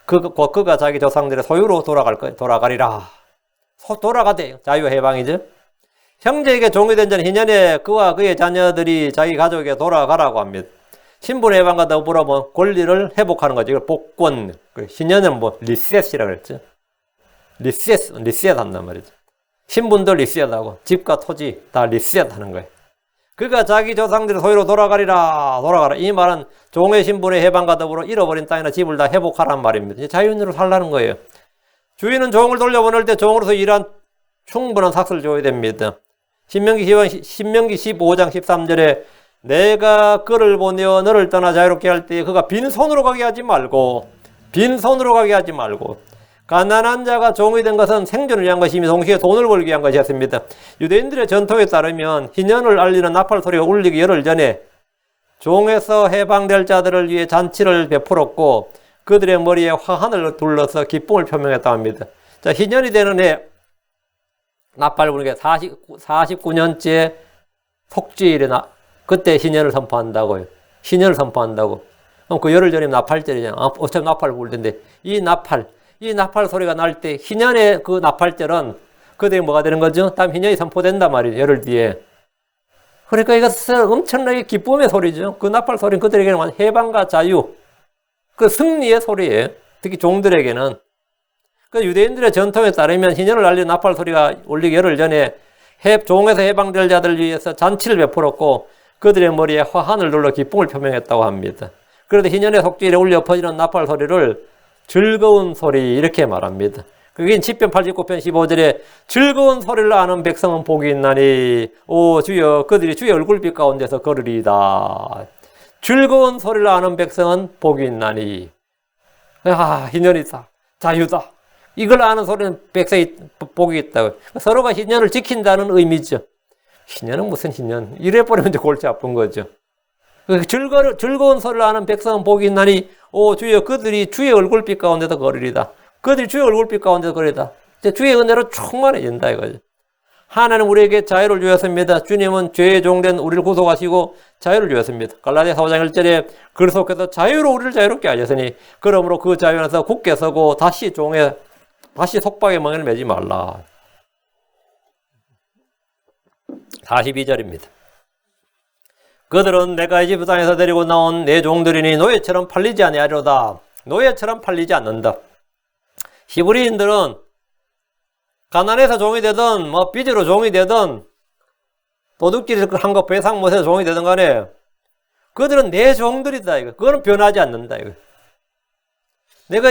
그가 자기 조상들의 소유로 돌아가리라. 돌아가대. 자유해방이죠. 형제에게 종이 된 자는 희년에 그와 그의 자녀들이 자기 가족에게 돌아가라고 합니다. 신분해방과 더불어 권리를 회복하는 거죠. 이걸 복권. 희년은 리셋이라고 그랬죠. 리셋 한단 말이죠. 신분도 리셋하고 집과 토지 다 리셋하는 거예요. 그가 자기 조상들의 소유로 돌아가라. 이 말은 종의 신분의 해방과 더불어 잃어버린 땅이나 집을 다 회복하란 말입니다. 자유인으로 살라는 거예요. 주인은 종을 돌려보낼 때 종으로서 일한 충분한 삭스를 줘야 됩니다. 신명기 15장 13절에 내가 그를 보내어 너를 떠나 자유롭게 할 때 그가 빈손으로 가게 하지 말고 가난한 자가 종이 된 것은 생존을 위한 것이며 동시에 돈을 벌기 위한 것이었습니다. 유대인들의 전통에 따르면 희년을 알리는 나팔 소리가 울리기 열흘 전에 종에서 해방될 자들을 위해 잔치를 베풀었고 그들의 머리에 화환을 둘러서 기쁨을 표명했다고 합니다. 자, 희년이 되는 해 나팔 부르게 49년째 속죄일에 그때 희년을 선포한다고요. 희년을 선포한다고. 그럼 그 열흘 전이면 나팔절이잖아. 어차피 나팔 부를 텐데 이 나팔 소리가 날 때 희년의 그 나팔절은 그들이 뭐가 되는 거죠? 다음 희년이 선포된단 말이에요. 열흘 뒤에. 그러니까 이것은 엄청나게 기쁨의 소리죠. 그 나팔 소리는 그들에게는 해방과 자유, 그 승리의 소리예요. 특히 종들에게는. 그 유대인들의 전통에 따르면 희년을 알리는 나팔 소리가 울리기 열흘 전에 종에서 해방될 자들을 위해서 잔치를 베풀었고 그들의 머리에 화환을 둘러 기쁨을 표명했다고 합니다. 그런데 희년의 속죄일에 울려 퍼지는 나팔 소리를 즐거운 소리 이렇게 말합니다. 그게 시편 89편 15절에 즐거운 소리를 아는 백성은 복이 있나니 오 주여 그들이 주의 얼굴빛 가운데서 걸으리이다. 즐거운 소리를 아는 백성은 복이 있나니 희년이다. 자유다. 이걸 아는 소리는 백성이 복이 있다고. 서로가 희년을 지킨다는 의미죠. 희년은 무슨 희년? 이래버리면 이제 골치 아픈 거죠. 즐거운 소리를 아는 백성은 복이 있나니 오 주여 그들이 주의 얼굴빛 가운데서 걸으리다. 그들이 주의 얼굴빛 가운데서 걸으리다. 이제 주의 은혜로 충만해진다 이거죠. 하나님 우리에게 자유를 주셨습니다. 주님은 죄의 종된 우리를 구속하시고 자유를 주셨습니다. 갈라디아서 5장 1절에 그리스도께서 자유로 우리를 자유롭게 하셨으니 그러므로 그 자유 안에서 굳게 서고 다시 속박의 멍에를 매지 말라. 42절입니다. 그들은 내가 이집트 땅에서 데리고 나온 내 종들이니 노예처럼 팔리지 아니하리로다. 노예처럼 팔리지 않는다. 히브리인들은 가난해서 종이 되든 빚으로 종이 되든 도둑질 한 거 배상 못해서 종이 되든 간에 그들은 내 종들이다 이거. 그거는 변하지 않는다 이거. 내가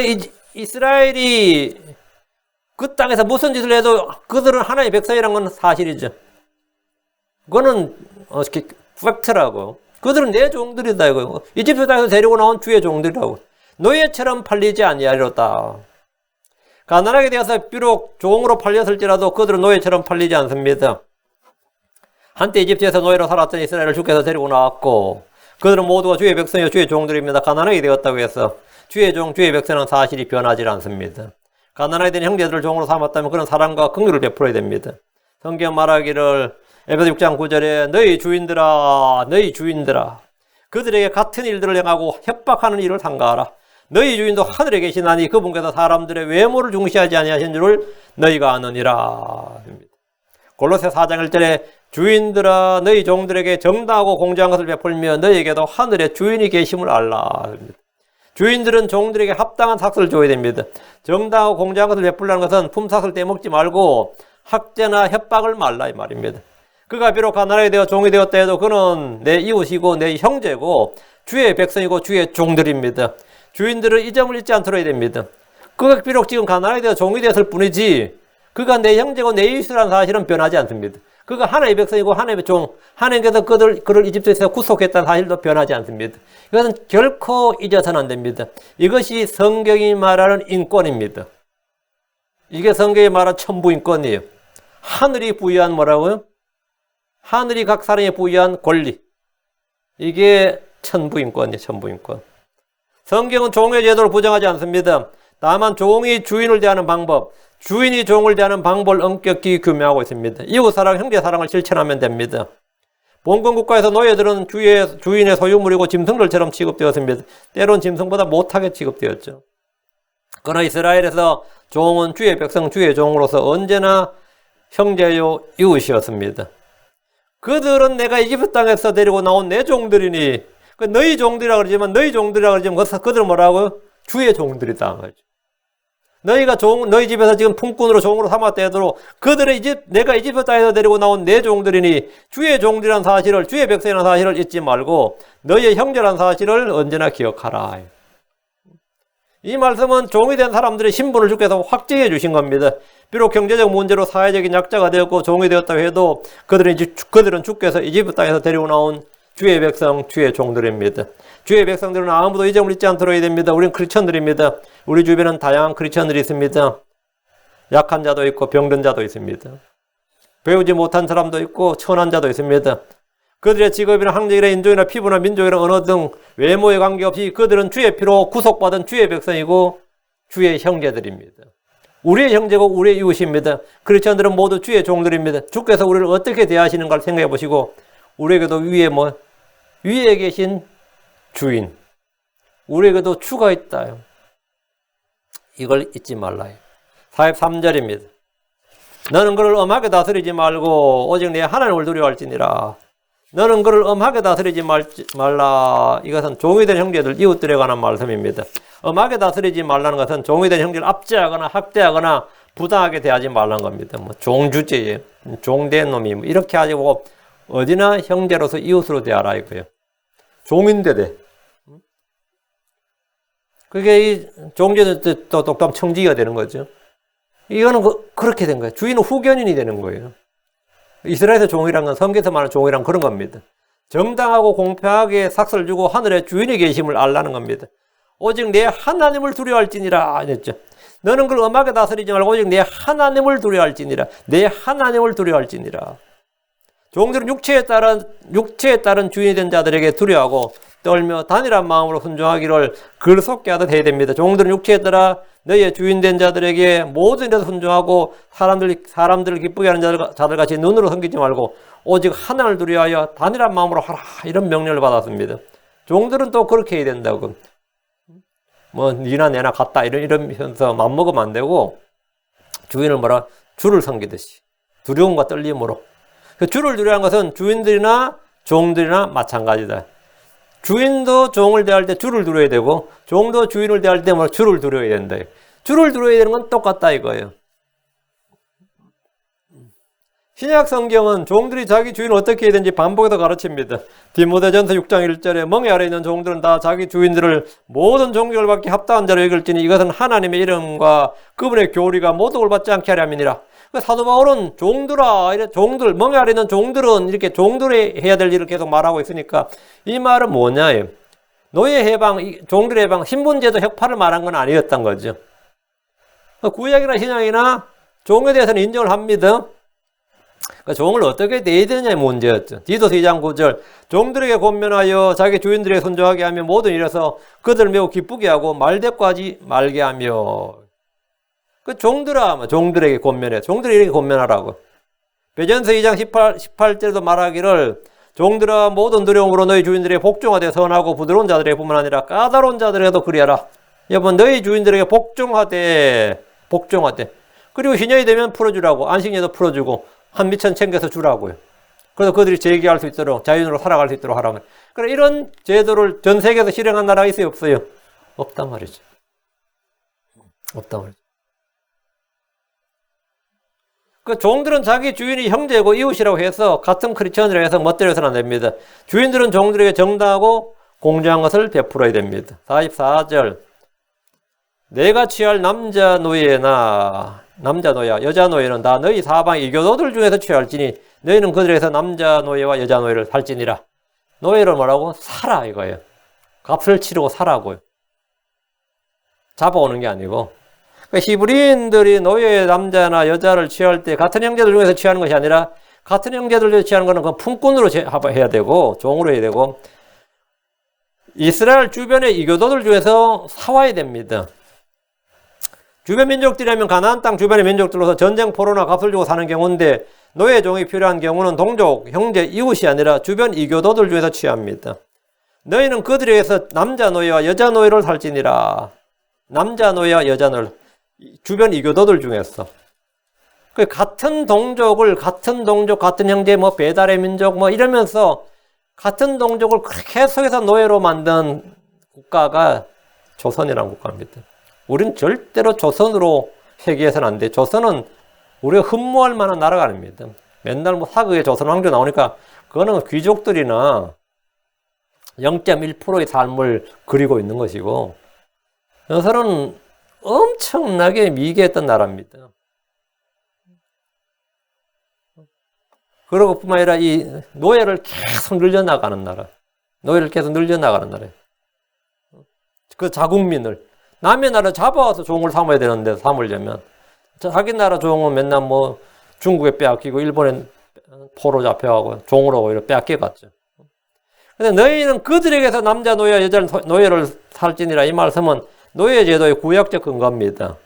이스라엘이 그 땅에서 무슨 짓을 해도 그들은 하나님의 백성이라는 건 사실이죠. 그거는 팩트라고. 그들은 내 종들이다 이거. 이집트 땅에서 데리고 나온 주의 종들이라고. 노예처럼 팔리지 아니하리로다. 가난하게 되어서 비록 종으로 팔렸을지라도 그들은 노예처럼 팔리지 않습니다. 한때 이집트에서 노예로 살았던 이스라엘을 주께서 데리고 나왔고 그들은 모두가 주의 백성이요 주의 종들입니다. 가난하게 되었다고 해서 주의 종, 주의 백성은 사실이 변하지 않습니다. 가난하게 된 형제들을 종으로 삼았다면 그런 사랑과 긍휼을 베풀어야 됩니다. 성경 말하기를 에베소 6장 9절에 너희 주인들아 그들에게 같은 일들을 행하고 협박하는 일을 삼가하라. 너희 주인도 하늘에 계시나니 그분께서 사람들의 외모를 중시하지 아니하신 줄을 너희가 아느니라. 골로새 4장 1절에 주인들아 너희 종들에게 정당하고 공정한 것을 베풀며 너희에게도 하늘에 주인이 계심을 알라. 주인들은 종들에게 합당한 삭슬을 줘야 됩니다. 정당하고 공정한 것을 베풀라는 것은 품삯을 떼먹지 말고 학대나 협박을 말라 이 말입니다. 그가 비록 가난하게 되어 종이 되었다 해도 그는 내 이웃이고 내 형제고 주의 백성이고 주의 종들입니다. 주인들은 이 점을 잊지 않도록 해야 됩니다. 그가 비록 지금 가난하게 되어 종이 되었을 뿐이지 그가 내 형제고 내 이웃이라는 사실은 변하지 않습니다. 그가 하나님의 백성이고 하나님의 종, 하나님께서 그를 이집트에서 구속했다는 사실도 변하지 않습니다. 이것은 결코 잊어서는 안 됩니다. 이것이 성경이 말하는 인권입니다. 이게 성경이 말하는 천부인권이에요. 하늘이 부여한 뭐라고요? 하늘이 각 사람에 부여한 권리. 이게 천부인권이에요. 천부인권. 성경은 종의 제도를 부정하지 않습니다. 다만 종이 주인을 대하는 방법, 주인이 종을 대하는 방법을 엄격히 규명하고 있습니다. 이웃사랑, 형제사랑을 실천하면 됩니다. 봉건국가에서 노예들은 주인의 소유물이고 짐승들처럼 취급되었습니다. 때론 짐승보다 못하게 취급되었죠. 그러나 이스라엘에서 종은 주의 백성, 주의 종으로서 언제나 형제요 이웃이었습니다. 그들은 내가 이집트 땅에서 데리고 나온 내 종들이니 너희 종들이라 그러지만 그들은 뭐라고요? 주의 종들이다. 너희가 너희 집에서 지금 품꾼으로 종으로 삼았다 해도 그들은 내가 이집트 땅에서 데리고 나온 내 종들이니 주의 종들이라는 사실을, 주의 백성이라는 사실을 잊지 말고 너희의 형제라는 사실을 언제나 기억하라. 이 말씀은 종이 된 사람들의 신분을 주께서 확증해 주신 겁니다. 비록 경제적 문제로 사회적인 약자가 되었고 종이 되었다고 해도 그들은 주께서 이집트 땅에서 데리고 나온 주의 백성, 주의 종들입니다. 주의 백성들은 아무도 이 점을 잊지 않도록 해야 됩니다. 우리는 크리스천들입니다. 우리 주변에는 다양한 크리스천들이 있습니다. 약한 자도 있고 병든 자도 있습니다. 배우지 못한 사람도 있고 천한 자도 있습니다. 그들의 직업이나 학력이나 인종이나 피부나 민족이나 언어 등 외모에 관계없이 그들은 주의 피로 구속받은 주의 백성이고 주의 형제들입니다. 우리의 형제고 우리의 이웃입니다. 크리스천들은 모두 주의 종들입니다. 주께서 우리를 어떻게 대하시는가를 생각해 보시고 우리에게도 위에 계신 주인, 우리에게도 주가 있다. 이걸 잊지 말라. 43절입니다. 너는 그를 엄하게 다스리지 말고 오직 내 하나님을 두려워할지니라. 너는 그를 엄하게 다스리지 말라. 이것은 종이 된 형제들, 이웃들에 관한 말씀입니다. 엄하게 다스리지 말라는 것은 종이 된 형제를 압제하거나 학대하거나 부당하게 대하지 말라는 겁니다. 종주제예요. 종된 놈이 이렇게 하지 말고 어디나 형제로서 이웃으로 대하라 이거예요. 종인데 돼. 그게 이 종제도 또 똑똑한 청지기가 되는 거죠. 이거는 그렇게 된 거예요. 주인은 후견인이 되는 거예요. 이스라엘에서 종이란 건 성경에서 말하는 종이란 그런 겁니다. 정당하고 공평하게 삭슬 주고 하늘에 주인이 계심을 알라는 겁니다. 오직 내 하나님을 두려워할지니라 했죠. 너는 그걸 엄하게 다스리지 말고 오직 내 하나님을 두려워할지니라. 내 하나님을 두려워할지니라. 종들은 육체에 따른 주인이 된 자들에게 두려워하고 떨며 단일한 마음으로 순종하기를 글속게 하듯 해야 됩니다. 종들은 육체에 따라 너희의 주인 된 자들에게 모든 일에서 순종하고 사람들을 기쁘게 하는 자들같이 눈으로 섬기지 말고 오직 하나님을 두려워하여 단일한 마음으로 하라 이런 명령을 받았습니다. 종들은 또 그렇게 해야 된다고. 니나 내나 같다 이러면서 맘먹으면 안 되고 주인을 주를 섬기듯이 두려움과 떨림으로. 주를 두려워하는 것은 주인들이나 종들이나 마찬가지다. 주인도 종을 대할 때 주를 두려워야 되고 종도 주인을 대할 때 주를 두려워야 된다. 주를 두려워야 되는 건 똑같다 이거예요. 신약 성경은 종들이 자기 주인을 어떻게 해야 되는지 반복해서 가르칩니다. 디모데전서 6장 1절에 멍에 아래 있는 종들은 다 자기 주인들을 모든 종격을 받기 합당한 자로 여길지니 이것은 하나님의 이름과 그분의 교리가 모독을 받지 않게 하려 함이니라. 사도 바울은 종들, 멍에 아래 있는 종들은 이렇게 종들이 해야 될 일을 계속 말하고 있으니까 이 말은 뭐냐예요. 노예 해방, 종들의 해방, 신분제도 혁파를 말한 건 아니었던 거죠. 구약이나 신약이나 종에 대해서는 인정을 합니다. 종을 어떻게 대해야 되느냐의 문제였죠. 디도서 2장 9절 종들에게 권면하여 자기 주인들에게 순종하게 하며 모든 일에서 그들을 매우 기쁘게 하고 말대꾸하지 말게 하며 종들아, 종들에게 권면해. 종들에게 권면하라고. 베전서 2장 18절도 말하기를 종들아 모든 두려움으로 너희 주인들에게 복종하되 선하고 부드러운 자들에게 뿐만 아니라 까다로운 자들에게도 그리하라. 여러분 너희 주인들에게 복종하되. 그리고 희년이 되면 풀어주라고. 안식년도 풀어주고 한미천 챙겨서 주라고요. 그래서 그들이 재기할 수 있도록 자유인으로 살아갈 수 있도록 하라면. 그래 이런 제도를 전 세계에서 실행한 나라가 있어요 없어요? 없단 말이죠. 없단 말이죠. 그 종들은 자기 주인이 형제고 이웃이라고 해서 같은 크리스천이라고 해서 멋대로해서는 안 됩니다. 주인들은 종들에게 정당하고 공정한 것을 베풀어야 됩니다. 44절 내가 취할 남자 노예나 남자 노예와 여자 노예는 다 너희 사방 이교도들 중에서 취할지니 너희는 그들에게서 남자 노예와 여자 노예를 살지니라. 노예를 뭐라고? 살아 이거예요. 값을 치르고 살아고요. 잡아오는 게 아니고. 그러니까 히브리인들이 노예 남자나 여자를 취할 때 같은 형제들 중에서 취하는 것이 아니라 같은 형제들 중에서 취하는 것은 그 품꾼으로 해야 되고 종으로 해야 되고 이스라엘 주변의 이교도들 중에서 사와야 됩니다. 주변 민족들이라면 가나안 땅 주변의 민족들로서 전쟁 포로나 값을 주고 사는 경우인데 노예 종이 필요한 경우는 동족, 형제, 이웃이 아니라 주변 이교도들 중에서 취합니다. 너희는 그들에게서 남자 노예와 여자 노예를 살지니라. 남자 노예와 여자 노예 주변 이교도들 중에서 같은 동족을 같은 동족 같은 형제 뭐 배달의 민족 뭐 이러면서 같은 동족을 계속해서 노예로 만든 국가가 조선이라는 국가입니다. 우린 절대로 조선으로 회귀해서는 안 돼. 조선은 우리가 흠모할 만한 나라가 아닙니다. 맨날 뭐 사극에 조선 왕조 나오니까 그거는 귀족들이나 0.1%의 삶을 그리고 있는 것이고 조선은 엄청나게 미개했던 나라입니다. 그러고 뿐만 아니라 이 노예를 계속 늘려나가는 나라. 노예를 계속 늘려나가는 나라예요. 그 자국민을. 남의 나라 잡아와서 종을 삼아야 되는데 삼으려면. 자기 나라 종은 맨날 뭐 중국에 빼앗기고 일본에 포로 잡혀가고 종으로 오히려 빼앗겨갔죠. 근데 너희는 그들에게서 남자 노예와 여자 노예를 살지니라 이 말씀은 노예 제도의 구약적 근거입니다.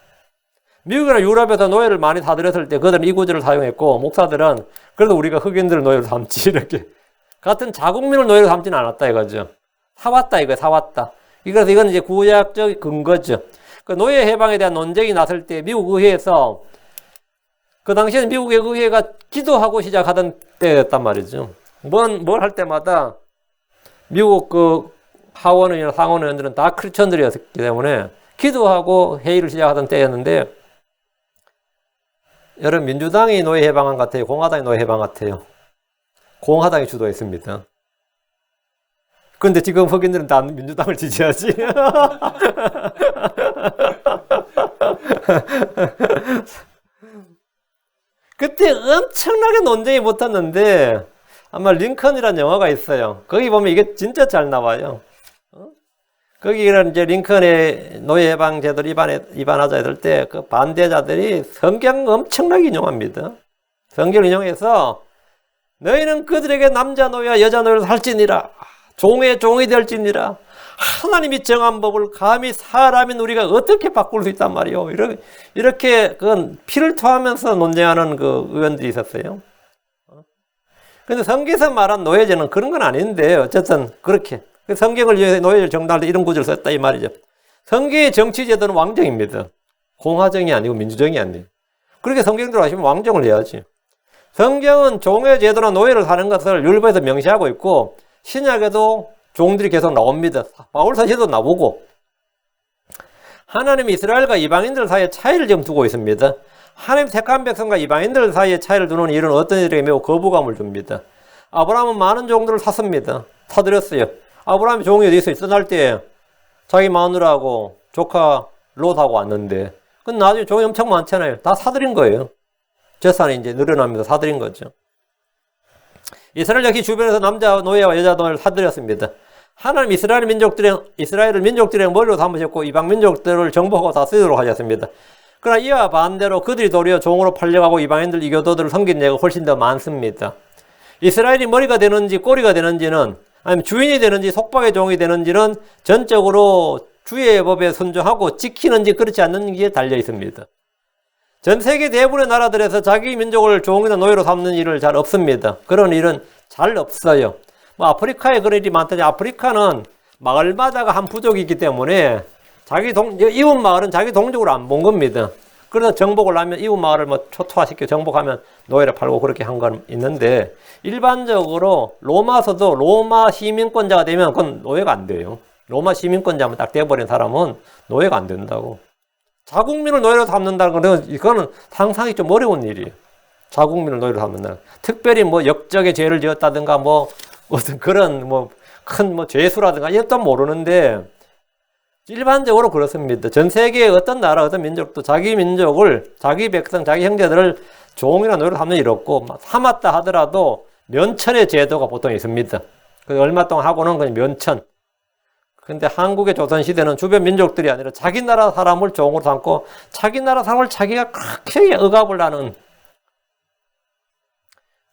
미국이나 유럽에서 노예를 많이 사들였을 때 그들은 이 구절을 사용했고 목사들은 그래도 우리가 흑인들을 노예로 삼지 이렇게 같은 자국민을 노예로 삼지는 않았다 이거죠. 사왔다 이거 사왔다. 그래서 이건 이제 구약적 근거죠. 그 노예 해방에 대한 논쟁이 났을 때 미국 의회에서 그 당시에는 미국의 의회가 기도하고 시작하던 때였단 말이죠. 뭘 할 때마다 미국 그 하원의원이나 상원의원들은 다 크리스천들이었기 때문에 기도하고 회의를 시작하던 때였는데 여러분 민주당이 노예 해방한 것 같아요? 공화당이 노예 해방 같아요? 공화당이 주도했습니다. 그런데 지금 흑인들은 다 민주당을 지지하지. 그때 엄청나게 논쟁이 붙었는데 아마 링컨이라는 영화가 있어요. 거기 보면 이게 진짜 잘 나와요. 거기는 이제 링컨의 노예 해방 제도를 입안하자 했을 때 그 반대자들이 성경 엄청나게 인용합니다. 성경을 인용해서 너희는 그들에게 남자 노예와 여자 노예를 살지니라. 종의 종이 될지니라. 하나님이 정한 법을 감히 사람인 우리가 어떻게 바꿀 수 있단 말이요. 이렇게 그건 피를 토하면서 논쟁하는 그 의원들이 있었어요. 근데 성경에서 말한 노예제는 그런 건 아닌데 어쨌든 그렇게 성경을 위해서 노예를 정당할 때 이런 구절을 썼다 이 말이죠. 성경의 정치제도는 왕정입니다. 공화정이 아니고 민주정이 아니에요. 그렇게 성경대로 하시면 왕정을 해야지. 성경은 종의 제도나 노예를 사는 것을 율법에서 명시하고 있고 신약에도 종들이 계속 나옵니다. 바울 사시도 나오고 하나님이 이스라엘과 이방인들 사이에 차이를 지금 두고 있습니다. 하나님 택한 백성과 이방인들 사이에 차이를 두는 일은 어떤 이들에게 매우 거부감을 줍니다. 아브라함은 많은 종들을 샀습니다. 사들였어요. 아브라함이 종이 어디 있어요? 떠날 때 자기 마누라하고 조카 롯하고 왔는데 그건 나중에 종이 엄청 많잖아요. 다 사들인 거예요. 재산이 이제 늘어나면서 사들인 거죠. 이스라엘 역시 주변에서 남자 노예와 여자 노예를 사들였습니다. 하나님 이스라엘 민족들의 머리로 삼으셨고 이방 민족들을 정복하고 다스리도록 하셨습니다. 그러나 이와 반대로 그들이 도리어 종으로 팔려가고 이방인들 이교도들을 섬긴 예가 훨씬 더 많습니다. 이스라엘이 머리가 되는지 꼬리가 되는지는 아니면 주인이 되는지 속박의 종이 되는지는 전적으로 주의 법에 순종하고 지키는지 그렇지 않는지에 달려 있습니다. 전 세계 대부분의 나라들에서 자기 민족을 종이나 노예로 삼는 일을 잘 없습니다. 그런 일은 잘 없어요. 뭐 아프리카에 그런 일이 많다니 아프리카는 마을마다가 한 부족이 있기 때문에 이웃 마을은 자기 동족으로 안 본 겁니다. 그래서 정복을 하면 이웃 마을을 뭐 초토화시켜 정복하면 노예를 팔고 그렇게 한 건 있는데 일반적으로 로마서도 로마 시민권자가 되면 그건 노예가 안 돼요. 로마 시민권자만 딱 돼버린 사람은 노예가 안 된다고. 자국민을 노예로 삼는다는 건 이거는 상상이 좀 어려운 일이에요. 자국민을 노예로 삼는다는. 특별히 뭐 역적의 죄를 지었다든가 뭐 무슨 그런 뭐 큰 뭐 죄수라든가 이것도 모르는데 일반적으로 그렇습니다. 전 세계의 어떤 나라, 어떤 민족도 자기 민족을, 자기 백성, 자기 형제들을 종이나 노예로 삼는 일 없고, 삼았다 하더라도 면천의 제도가 보통 있습니다. 그 얼마 동안 하고는 그냥 면천. 근데 한국의 조선시대는 주변 민족들이 아니라 자기 나라 사람을 종으로 삼고, 자기 나라 사람을 자기가 크게 억압을 하는.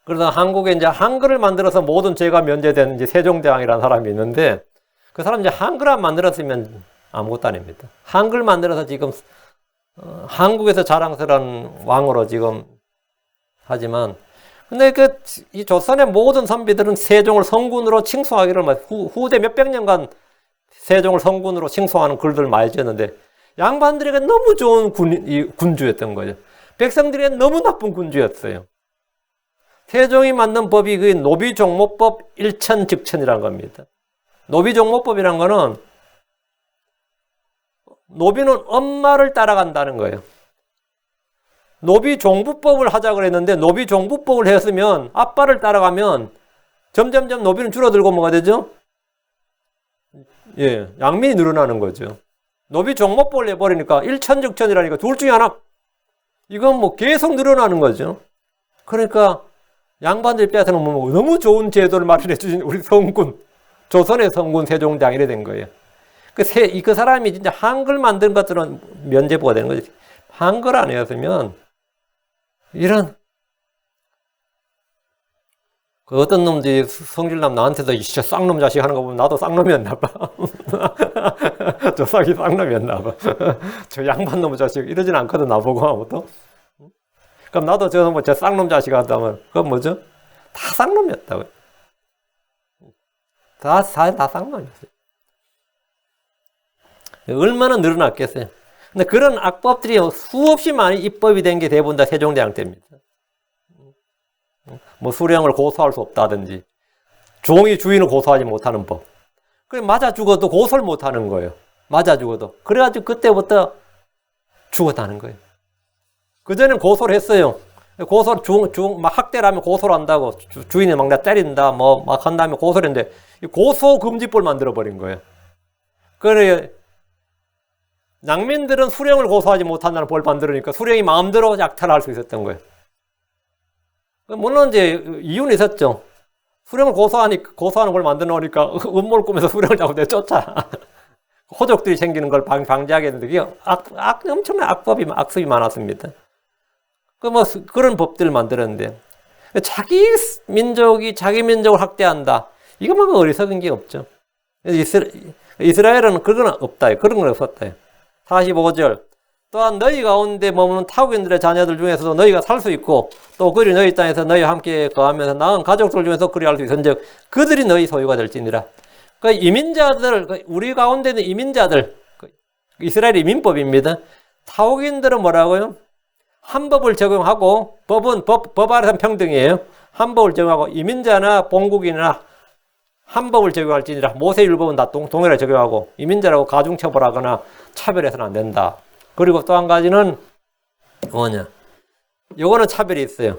그래서 한국에 이제 한글을 만들어서 모든 죄가 면제된 이제 세종대왕이라는 사람이 있는데, 그 사람 이제 한글 안 만들었으면 아무것도 아닙니다. 한글 만들어서 지금 한국에서 자랑스러운 왕으로 지금 하지만, 근데 이 조선의 모든 선비들은 세종을 성군으로 칭송하기를 후대 몇백 년간 세종을 성군으로 칭송하는 글들을 많이 지었는데 양반들에게 너무 좋은 군주였던 거죠. 백성들에게 너무 나쁜 군주였어요. 세종이 만든 법이 그 노비종모법 일천즉천이라는 겁니다. 노비종모법이란 거는 노비는 엄마를 따라간다는 거예요. 노비종부법을 하자 그랬는데 노비종부법을 했으면 아빠를 따라가면 점점점 노비는 줄어들고 뭐가 되죠? 예, 양민이 늘어나는 거죠. 노비종모법을 해버리니까 일천즉천이라니까 둘 중에 하나. 이건 뭐 계속 늘어나는 거죠. 그러니까 양반들 입장에서는 뭐 너무 좋은 제도를 마련해 주신 우리 성군, 조선의 성군 세종대왕 이래 된 거예요. 그 사람이 진짜 한글 만든 것들은 면제부가 되는 거지. 한글 안 했으면 이런 그 어떤 놈들이 성질남 나한테도 이씨 쌍놈 자식 하는 거 보면 나도 쌍놈이었나 봐. 조상이 쌍놈이었나 봐. 저 양반 놈 자식 이러진 않거든 나보고 아무도. 그럼 나도 저 쌍놈 자식 한다면 그건 뭐죠? 다 쌍놈이었다고. 다 쌍놈이었어요. 얼마나 늘어났겠어요. 근데 그런 악법들이 수없이 많이 입법이 된 게 대부분 다 세종대왕 때입니다. 뭐 수령을 고소할 수 없다든지 종이 주인을 고소하지 못하는 법. 그래 맞아 죽어도 고소를 못하는 거예요. 맞아 죽어도. 그래가지고 그때부터 죽었다는 거예요. 그전에는 고소를 했어요. 막 학대를 하면 고소를 한다고. 주인이 막 나 때린다, 뭐 막 한다면 고소를 했는데, 고소금지법을 만들어버린 거예요. 그래, 낭민들은 수령을 고소하지 못한다는 법을 만들으니까 수령이 마음대로 약탈할 수 있었던 거예요. 물론 이제 이유는 있었죠. 수령을 고소하는 걸 만들어 놓으니까 음모를 꾸면서 수령을 자꾸 내쫓아. 호족들이 생기는 걸 방지하겠는데, 그게 엄청난 악습이 많았습니다. 그런 법들을 만들었는데, 자기 민족을 학대한다. 이것만 어리석은 게 없죠. 이스라엘은 그런 건 없다. 그런 건 없었다. 45절. 또한 너희 가운데 머무는 타국인들의 자녀들 중에서도 너희가 살 수 있고, 또 그들이 너희 땅에서 너희와 함께 거하면서 나은 가족들 중에서 그리할 수 있은즉 그들이 너희 소유가 될지니라. 그 이민자들, 우리 가운데 있는 이민자들, 이스라엘 이민법입니다. 타국인들은 뭐라고요? 한 법을 적용하고, 법 아래서는 평등이에요. 한 법을 적용하고, 이민자나 본국인이나 한 법을 적용할지니라. 모세율법은 다 동일하게 적용하고, 이민자라고 가중처벌하거나 차별해서는 안 된다. 그리고 또 한 가지는 뭐냐? 요거는 차별이 있어요.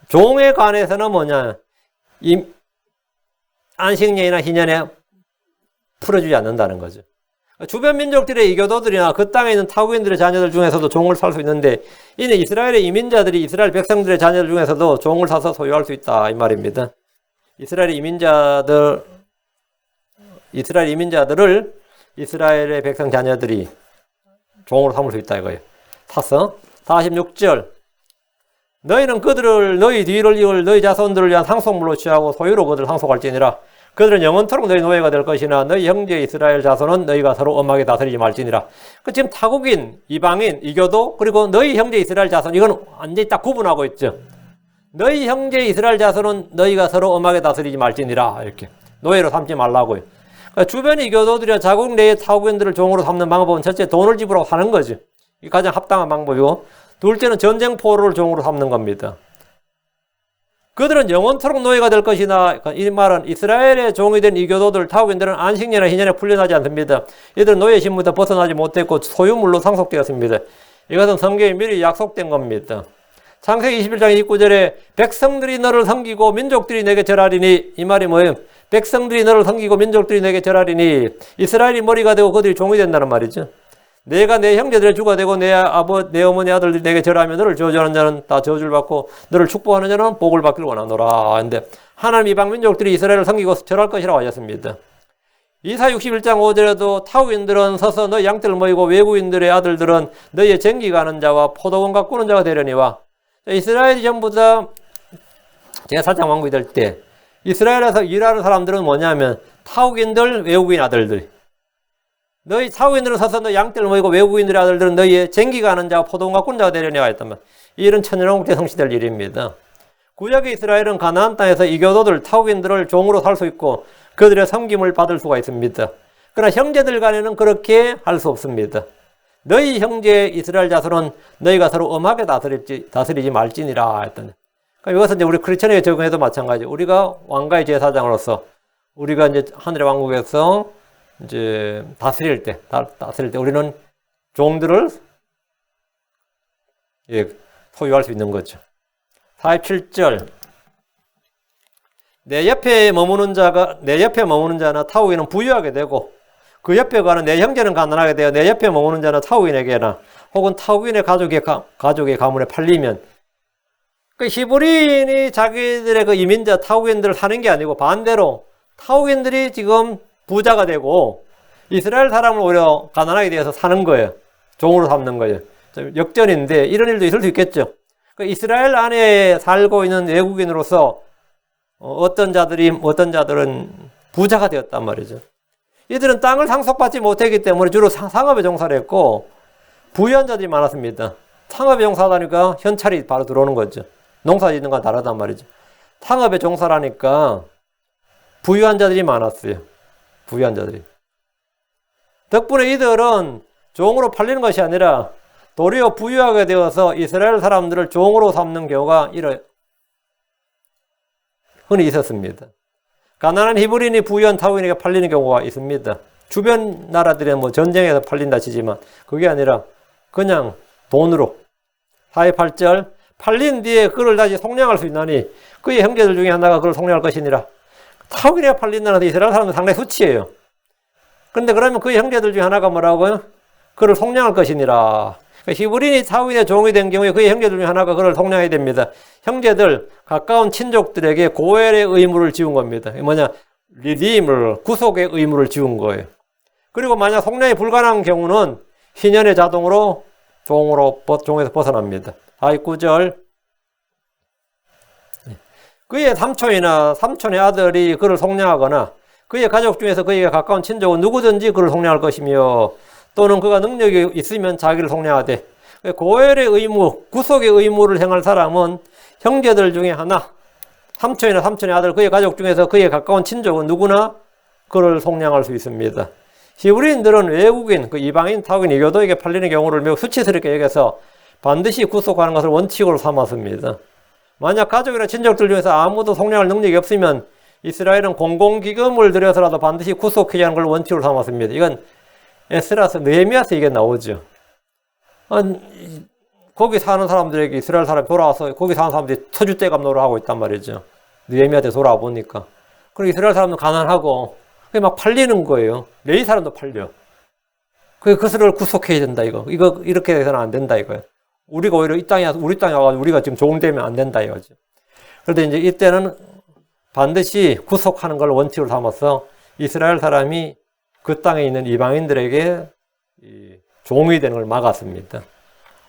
종에 관해서는 뭐냐? 안식년이나 희년에 풀어주지 않는다는 거죠. 주변 민족들의 이교도들이나 그 땅에 있는 타국인들의 자녀들 중에서도 종을 살 수 있는데, 이는 이스라엘의 이민자들이 이스라엘 백성들의 자녀들 중에서도 종을 사서 소유할 수 있다 이 말입니다. 이스라엘 이민자들을 이스라엘의 백성 자녀들이 종으로 삼을 수 있다 이거예요. 사서 46절. 너희는 그들을 너희 뒤를 이을 너희 자손들을 위한 상속물로 취하고 소유로 그들을 상속할지니라. 그들은 영원토록 너희 노예가 될 것이나 너희 형제 이스라엘 자손은 너희가 서로 엄하게 다스리지 말지니라. 지금 타국인, 이방인, 이교도 그리고 너희 형제 이스라엘 자손 이건 완전히 딱 구분하고 있죠. 너희 형제 이스라엘 자손은 너희가 서로 엄하게 다스리지 말지니라. 이렇게 노예로 삼지 말라고요. 그러니까 주변의 이교도들이나 자국 내의 타국인들을 종으로 삼는 방법은 첫째 돈을 지불하고 사는 거죠. 이게 가장 합당한 방법이고, 둘째는 전쟁포로를 종으로 삼는 겁니다. 그들은 영원토록 노예가 될 것이나, 이 말은 이스라엘의 종이 된 이교도들, 타국인들은 안식년이나 희년에 풀려나지 않습니다. 이들은 노예 신분부터 벗어나지 못했고 소유물로 상속되었습니다. 이것은 성경에 미리 약속된 겁니다. 창세기 21장 29절에 백성들이 너를 섬기고 민족들이 내게 절하리니, 이 말이 뭐예요? 백성들이 너를 섬기고 민족들이 내게 절하리니, 이스라엘이 머리가 되고 그들이 종이 된다는 말이죠. 내가 내 형제들의 주가 되고 내 어머니 아들들이 내게 절하며 너를 저주하는 자는 다 저주를 받고 너를 축복하는 자는 복을 받기를 원하노라. 근데 하나님 이방 민족들이 이스라엘을 섬기고 절할 것이라고 하셨습니다. 이사 61장 5절에도 타국인들은 서서 너희 양떼를 모이고 외국인들의 아들들은 너희의 쟁기 가는 자와 포도원 가꾸는 자가 되려니와. 이스라엘이 전부 다 제4장 왕국이 될 때 이스라엘에서 일하는 사람들은 뭐냐면 타국인들, 외국인 아들들. 너희 타국인들은 서서 너희 양떼를 모이고 외국인들의 아들들은 너희의 쟁기 가는 자와 포도원 가꾸는 자가 되려니와 했단 말이에요. 이 일은 천년왕국에 성취될 일입니다. 구약의 이스라엘은 가나안 땅에서 이교도들, 타국인들을 종으로 살 수 있고 그들의 섬김을 받을 수가 있습니다. 그러나 형제들 간에는 그렇게 할 수 없습니다. 너희 형제 이스라엘 자손은 너희가 서로 엄하게 다스리지 말지니라 했더니. 그러니까 이것은 이제 우리 크리스천에게 적용해도 마찬가지. 우리가 왕가의 제사장으로서 우리가 이제 하늘의 왕국에서 이제 다스릴 때 우리는 종들을 소유할 수 있는 거죠. 47절. 내 옆에 머무는 자나 타국인은 부유하게 되고 그 옆에 가는 내 형제는 가난하게 되어 내 옆에 머무는 자나 타국인에게나 혹은 타국인의 가족의 가문에 팔리면, 그 히브리인이 자기들의 그 이민자 타국인들을 사는 게 아니고 반대로 타국인들이 지금 부자가 되고 이스라엘 사람을 오히려 가난하게 되어서 사는 거예요. 종으로 삼는 거예요. 역전인데 이런 일도 있을 수 있겠죠. 그 이스라엘 안에 살고 있는 외국인으로서 어떤 자들은 부자가 되었단 말이죠. 이들은 땅을 상속받지 못했기 때문에 주로 상업에 종사를 했고 부유한 자들이 많았습니다. 상업에 종사하니까 현찰이 바로 들어오는 거죠. 농사 짓는 건 다르단 말이죠. 상업에 종사하니까 부유한 자들이 많았어요. 부유한 자들이. 덕분에 이들은 종으로 팔리는 것이 아니라 도리어 부유하게 되어서 이스라엘 사람들을 종으로 삼는 경우가 흔히 있었습니다. 가난한 히브리인이 부유한 타국인에게 팔리는 경우가 있습니다. 주변 나라들은 뭐 전쟁에서 팔린다 치지만 그게 아니라 그냥 돈으로. 48절. 팔린 뒤에 그를 다시 속량할 수 있나니 그의 형제들 중에 하나가 그를 속량할 것이니라. 타국인에게 팔린다는 것은 이스라엘 사람은 상당히 수치예요. 그런데 그러면 그의 형제들 중에 하나가 뭐라고요? 그를 속량할 것이니라. 히브리인이 타국인의 종이 된 경우에 그의 형제들 중에 하나가 그를 속량해야 됩니다. 형제들, 가까운 친족들에게 고엘의 의무를 지운 겁니다. 뭐냐? 리딤을, 구속의 의무를 지운 거예요. 그리고 만약 속량이 불가능한 경우는 희년의 자동으로 종에서 벗어납니다. 49절. 그의 삼촌의 아들이 그를 속량하거나 그의 가족 중에서 그에게 가까운 친족은 누구든지 그를 속량할 것이며 또는 그가 능력이 있으면 자기를 속량하되, 고엘의 의무, 구속의 의무를 행할 사람은 형제들 중에 하나, 삼촌의 아들, 그의 가족 중에서 그에 가까운 친족은 누구나 그를 속량할 수 있습니다. 히브리인들은 외국인, 그 이방인, 타국인, 이교도에게 팔리는 경우를 매우 수치스럽게 여겨서 반드시 구속하는 것을 원칙으로 삼았습니다. 만약 가족이나 친족들 중에서 아무도 속량할 능력이 없으면 이스라엘은 공공기금을 들여서라도 반드시 구속해야 하는 걸 원칙으로 삼았습니다. 이건 에스라서, 느헤미야서 이게 나오죠. 거기 사는 사람들에게 이스라엘 사람이 돌아와서 거기 사는 사람들이 터줏대감 노릇하고 있단 말이죠. 느헤미야한테 돌아와 보니까. 그리고 이스라엘 사람도 가난하고 그게 막 팔리는 거예요. 레위 사람도 팔려. 그것을 구속해야 된다 이거 이렇게 해서는 안 된다 이거예요. 우리가 오히려 우리 땅에 와가지고 우리가 지금 종되면 안 된다 이거죠. 그런데 이제 이때는 반드시 구속하는 걸 원칙으로 삼아서 이스라엘 사람이 그 땅에 있는 이방인들에게 종이 되는 걸 막았습니다.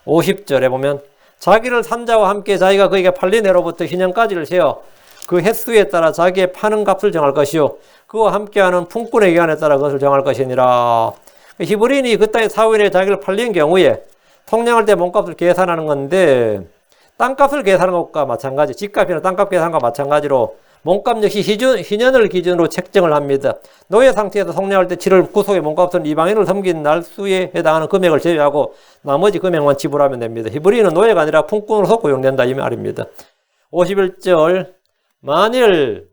50절에 보면 자기를 산 자와 함께 자기가 그에게 팔린 해로부터 희년까지를 세어 그 횟수에 따라 자기의 파는 값을 정할 것이요 그와 함께하는 품꾼의 기간에 따라 그것을 정할 것이니라. 히브리인이 그 땅의 사위인에 자기를 팔린 경우에 속량할 때 몸값을 계산하는 건데 땅값을 계산하는 것과 마찬가지, 집값이나 땅값 계산과 마찬가지로 몸값 역시 희년을 기준으로 책정을 합니다. 노예 상태에서 속량할 때 치를 구속의 몸값은 이방인을 섬긴 날수에 해당하는 금액을 제외하고 나머지 금액만 지불하면 됩니다. 히브리인은 노예가 아니라 품꾼으로서 고용된다 이 말입니다. 51절. 만일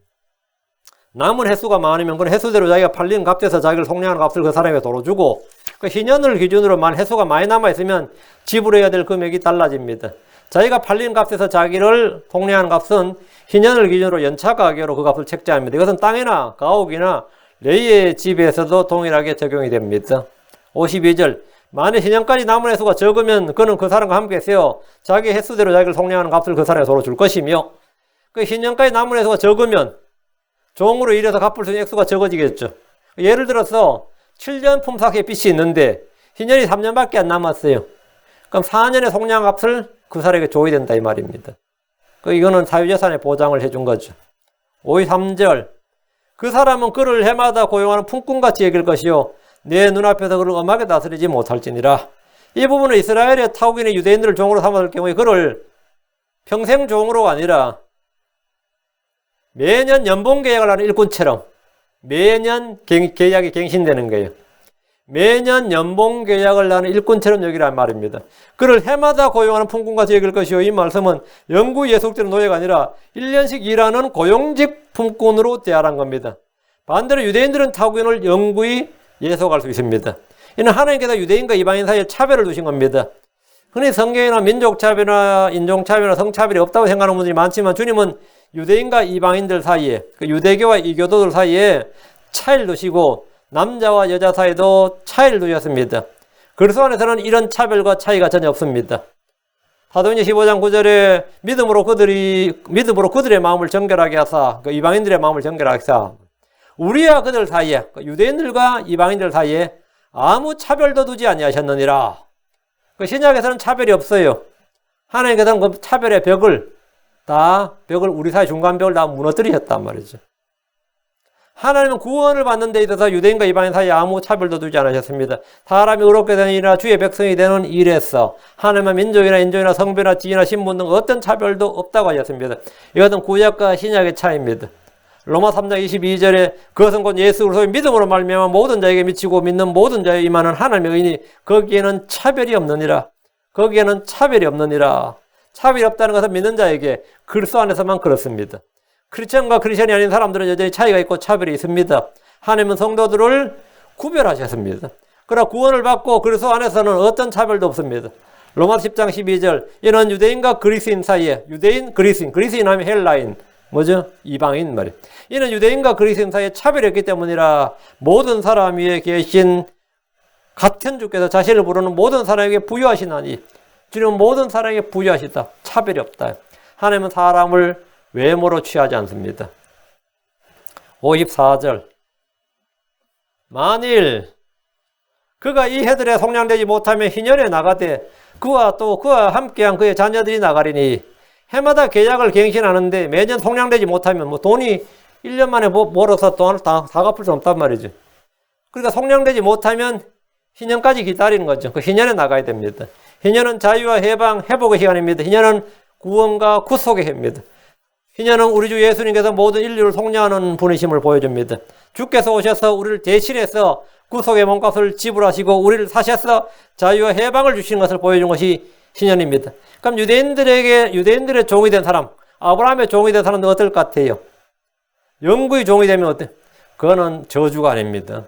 남은 횟수가 많으면 그건 횟수대로 자기가 팔린 값에서 자기를 속량하는 값을 그 사람에게 도로 주고, 그 희년을 기준으로 만 횟수가 많이 남아있으면 지불해야 될 금액이 달라집니다. 자기가 팔린 값에서 자기를 속량하는 값은 희년을 기준으로 연차 가격으로 그 값을 책정합니다. 이것은 땅이나 가옥이나 레이의 집에서도 동일하게 적용이 됩니다. 52절. 만일 희년까지 남은 횟수가 적으면 그는 그 사람과 함께 있어요. 자기 횟수대로 자기를 속량하는 값을 그 사람에게 도로 줄 것이며, 그 희년까지 남은 횟수가 적으면 종으로 일해서 갚을 수 있는 액수가 적어지겠죠. 예를 들어서 7년 품삯의 빚이 있는데 희년이 3년밖에 안 남았어요. 그럼 4년의 속량 값을 그 사람에게 줘야 된다 이 말입니다. 이거는 사유재산의 보장을 해준 거죠. 53절. 그 사람은 그를 해마다 고용하는 품꾼같이 여길 것이요 내 눈앞에서 그를 엄하게 다스리지 못할지니라. 이 부분은 이스라엘의 타국인의 유대인들을 종으로 삼았을 경우에 그를 평생 종으로가 아니라 매년 연봉 계약을 하는 일꾼처럼 매년 계약이 갱신되는 거예요. 매년 연봉 계약을 하는 일꾼처럼 여기란 말입니다. 그를 해마다 고용하는 품꾼같이 여길 것이요. 이 말씀은 영구히 예속되는 노예가 아니라 1년씩 일하는 고용직 품꾼으로 대하라는 겁니다. 반대로 유대인들은 타국인을 영구히 예속할 수 있습니다. 이는 하나님께서 유대인과 이방인 사이에 차별을 두신 겁니다. 흔히 성경이나 민족차별이나 인종차별이나 성차별이 없다고 생각하는 분들이 많지만 주님은 유대인과 이방인들 사이에, 그 유대교와 이교도들 사이에 차이를 두시고 남자와 여자 사이도 차이를 두셨습니다. 그리스도 안에서는 이런 차별과 차이가 전혀 없습니다. 사도행전 15장 9절에 믿음으로 그들의 마음을 정결하게 하사, 그 이방인들의 마음을 정결하게 하사, 우리와 그들 사이에, 그 유대인들과 이방인들 사이에 아무 차별도 두지 아니하셨느니라. 그 신약에서는 차별이 없어요. 하나님께서는 그 차별의 벽을 우리 사이 중간벽을 다 무너뜨리셨단 말이죠. 하나님은 구원을 받는 데 있어서 유대인과 이방인 사이에 아무 차별도 두지 않으셨습니다. 사람이 의롭게 되는 일이나 주의 백성이 되는 일에서 하나님은 민족이나 인종이나 성별이나 지위나 신분 등 어떤 차별도 없다고 하셨습니다. 이것은 구약과 신약의 차이입니다. 로마 3장 22절에 그것은 곧 예수 그리스도의 믿음으로 말미암아 모든 자에게 미치고 믿는 모든 자에 임하는 하나님의 의니 거기에는 차별이 없느니라. 거기에는 차별이 없느니라. 차별이 없다는 것은 믿는 자에게 그리스도 안에서만 그렇습니다. 크리스천과 크리스천이 아닌 사람들은 여전히 차이가 있고 차별이 있습니다. 하나님은 성도들을 구별하셨습니다. 그러나 구원을 받고 그리스도 안에서는 어떤 차별도 없습니다. 로마서 10장 12절 이는 유대인과 그리스인 사이에 유대인, 그리스인 하면 헬라인 뭐죠? 이방인 말이에요. 이는 유대인과 그리스인 사이에 차별이 없기 때문이라 모든 사람 위에 계신 같은 주께서 자신을 부르는 모든 사람에게 부유하시나니 주님은 모든 사람에게 부유하시다. 차별이 없다. 하나님은 사람을 외모로 취하지 않습니다. 54절 만일 그가 이 해들에 속량되지 못하면 희년에 나가되 그와 함께한 그의 자녀들이 나가리니 해마다 계약을 갱신하는데 매년 속량되지 못하면 돈이 1년 만에 벌어서 돈을 다 갚을 수 없단 말이죠. 그러니까 속량되지 못하면 희년까지 기다리는 거죠. 그 희년에 나가야 됩니다. 희년은 자유와 해방, 회복의 시간입니다. 희년은 구원과 구속의 해입니다. 희년은 우리 주 예수님께서 모든 인류를 속량하는 분이심을 보여줍니다. 주께서 오셔서 우리를 대신해서 구속의 몸값을 지불하시고 우리를 사셔서 자유와 해방을 주시는 것을 보여준 것이 희년입니다. 그럼 유대인들의 종이 된 사람, 아브라함의 종이 된 사람은 어떨 것 같아요? 영구히 종이 되면 어때? 그거는 저주가 아닙니다.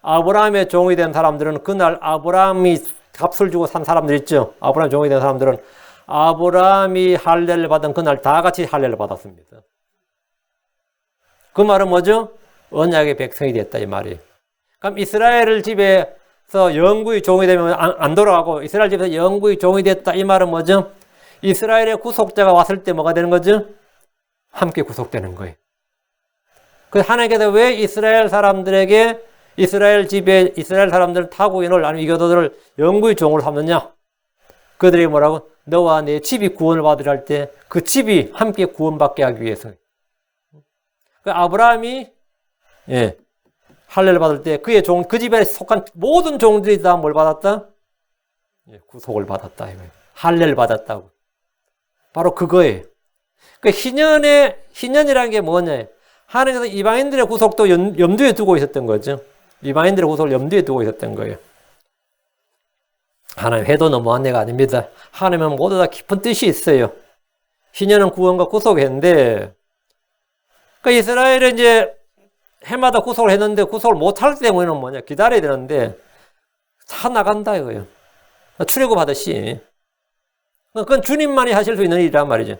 아브라함의 종이 된 사람들은 그날 아브라함이 값을 주고 산 사람들 있죠. 아브라함 종이 된 사람들은 아브라함이 할례를 받은 그날 다 같이 할례를 받았습니다. 그 말은 뭐죠? 언약의 백성이 됐다 이 말이에요. 그럼 이스라엘 집에서 영구히 종이 되면 안 돌아가고 이스라엘 집에서 영구히 종이 됐다 이 말은 뭐죠? 이스라엘의 구속자가 왔을 때 뭐가 되는 거죠? 함께 구속되는 거예요. 그 하나님께서 왜 이스라엘 사람들에게 이스라엘 사람들 타국인을 아니면 이교도들을 영구히 종으로 삼느냐? 그들이 뭐라고? 너와 내 집이 구원을 받으려 할 때 그 집이 함께 구원받게 하기 위해서. 그 아브라함이 할례를 받을 때 그의 그 집에 속한 모든 종들이 다 뭘 받았다? 구속을 받았다. 할례를 받았다고. 바로 그거예요. 그 희년이라는 게 뭐냐? 하나님께서 이방인들의 구속도 염두에 두고 있었던 거죠. 이방인들의 구속을 염두에 두고 있었던 거예요. 하나님 해도 너무한 애가 아닙니다. 하나님은 모두 다 깊은 뜻이 있어요. 희년은 구원과 구속했는데 그러니까 이스라엘은 이제 해마다 구속을 했는데 구속을 못할 때문에는 뭐냐? 기다려야 되는데 다 나간다 이거예요. 출애굽 하듯이. 그건 주님만이 하실 수 있는 일이란 말이죠.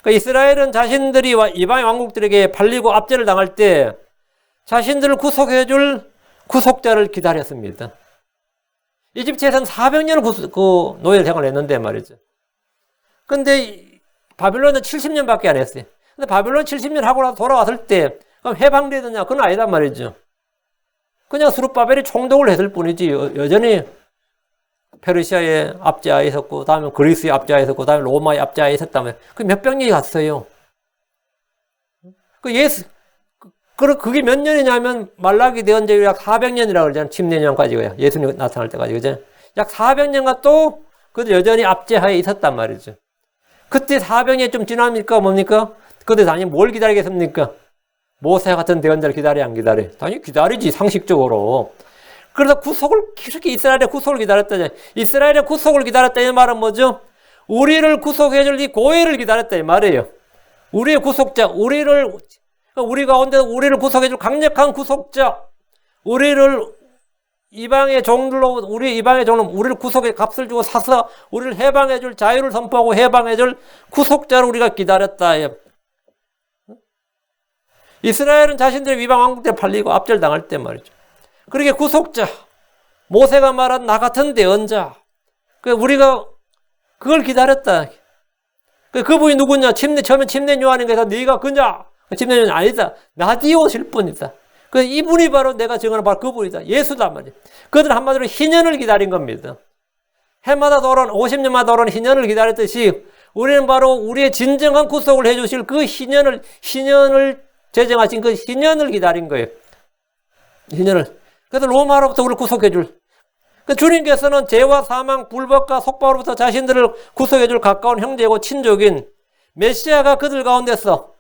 그러니까 이스라엘은 자신들이 이방의 왕국들에게 팔리고 압제를 당할 때 자신들을 구속해 줄 구속자를 기다렸습니다. 이집트에서는 400년을 그 노예 생활을 했는데 말이죠. 근데 바빌론은 70년밖에 안 했어요. 근데 바빌론 70년 하고 나서 돌아왔을 때 그럼 해방되느냐? 그건 아니란 말이죠. 그냥 스룹바벨이 총독을 했을 뿐이지 여전히 페르시아의 압제하에 있었고 다음에 그리스의 압제하에 있었고 다음에 로마의 압제하에 있었다면 그 몇백 년이 갔어요. 그게 몇 년이냐면 말라기 대언제 약 400년이라고 그러잖아요. 침례년까지가 예수님 나타날 때까지 그죠? 약 400년간 또 그들 여전히 압제하에 있었단 말이죠. 그때 400년이 좀 지나니까 뭡니까? 그때 당연히 뭘 기다리겠습니까? 모세 같은 대언자를 기다려 안 기다려? 당연히 기다리지 상식적으로. 그래서 그렇게 이스라엘의 구속을 기다렸다. 이스라엘의 구속을 기다렸다 이 말은 뭐죠? 우리를 구속해 줄 이 고해를 기다렸다 이 말이에요. 우리의 구속자, 우리 가운데 우리를 구속해 줄 강력한 구속자, 우리를 이방의 종들로 우리를 구속의 값을 주고 사서 우리를 해방해 줄 자유를 선포하고 해방해 줄 구속자를 우리가 기다렸다. 이스라엘은 자신들의 이방 왕국에 팔리고 압제를 당할 때 말이죠. 그렇게 구속자, 모세가 말한 나 같은 대언자, 우리가 그걸 기다렸다. 그분이 누구냐? 처음에 침례요한에게서 네가 그냐? 침례요한이 아니다. 나디오 오실 뿐이다. 이분이 바로 내가 증언한 바로 그분이다. 예수단 말이야. 그들은 한마디로 희년을 기다린 겁니다. 해마다 돌아온 50년마다 돌아온 희년을 기다렸듯이 우리는 바로 우리의 진정한 구속을 해주실 그 희년을 제정하신 그 희년을 기다린 거예요. 희년을. 그래서 로마로부터 우리를 구속해줄. 주님께서는 죄와 사망, 불법과 속박으로부터 자신들을 구속해줄 가까운 형제고 친족인 메시아가 그들 가운데서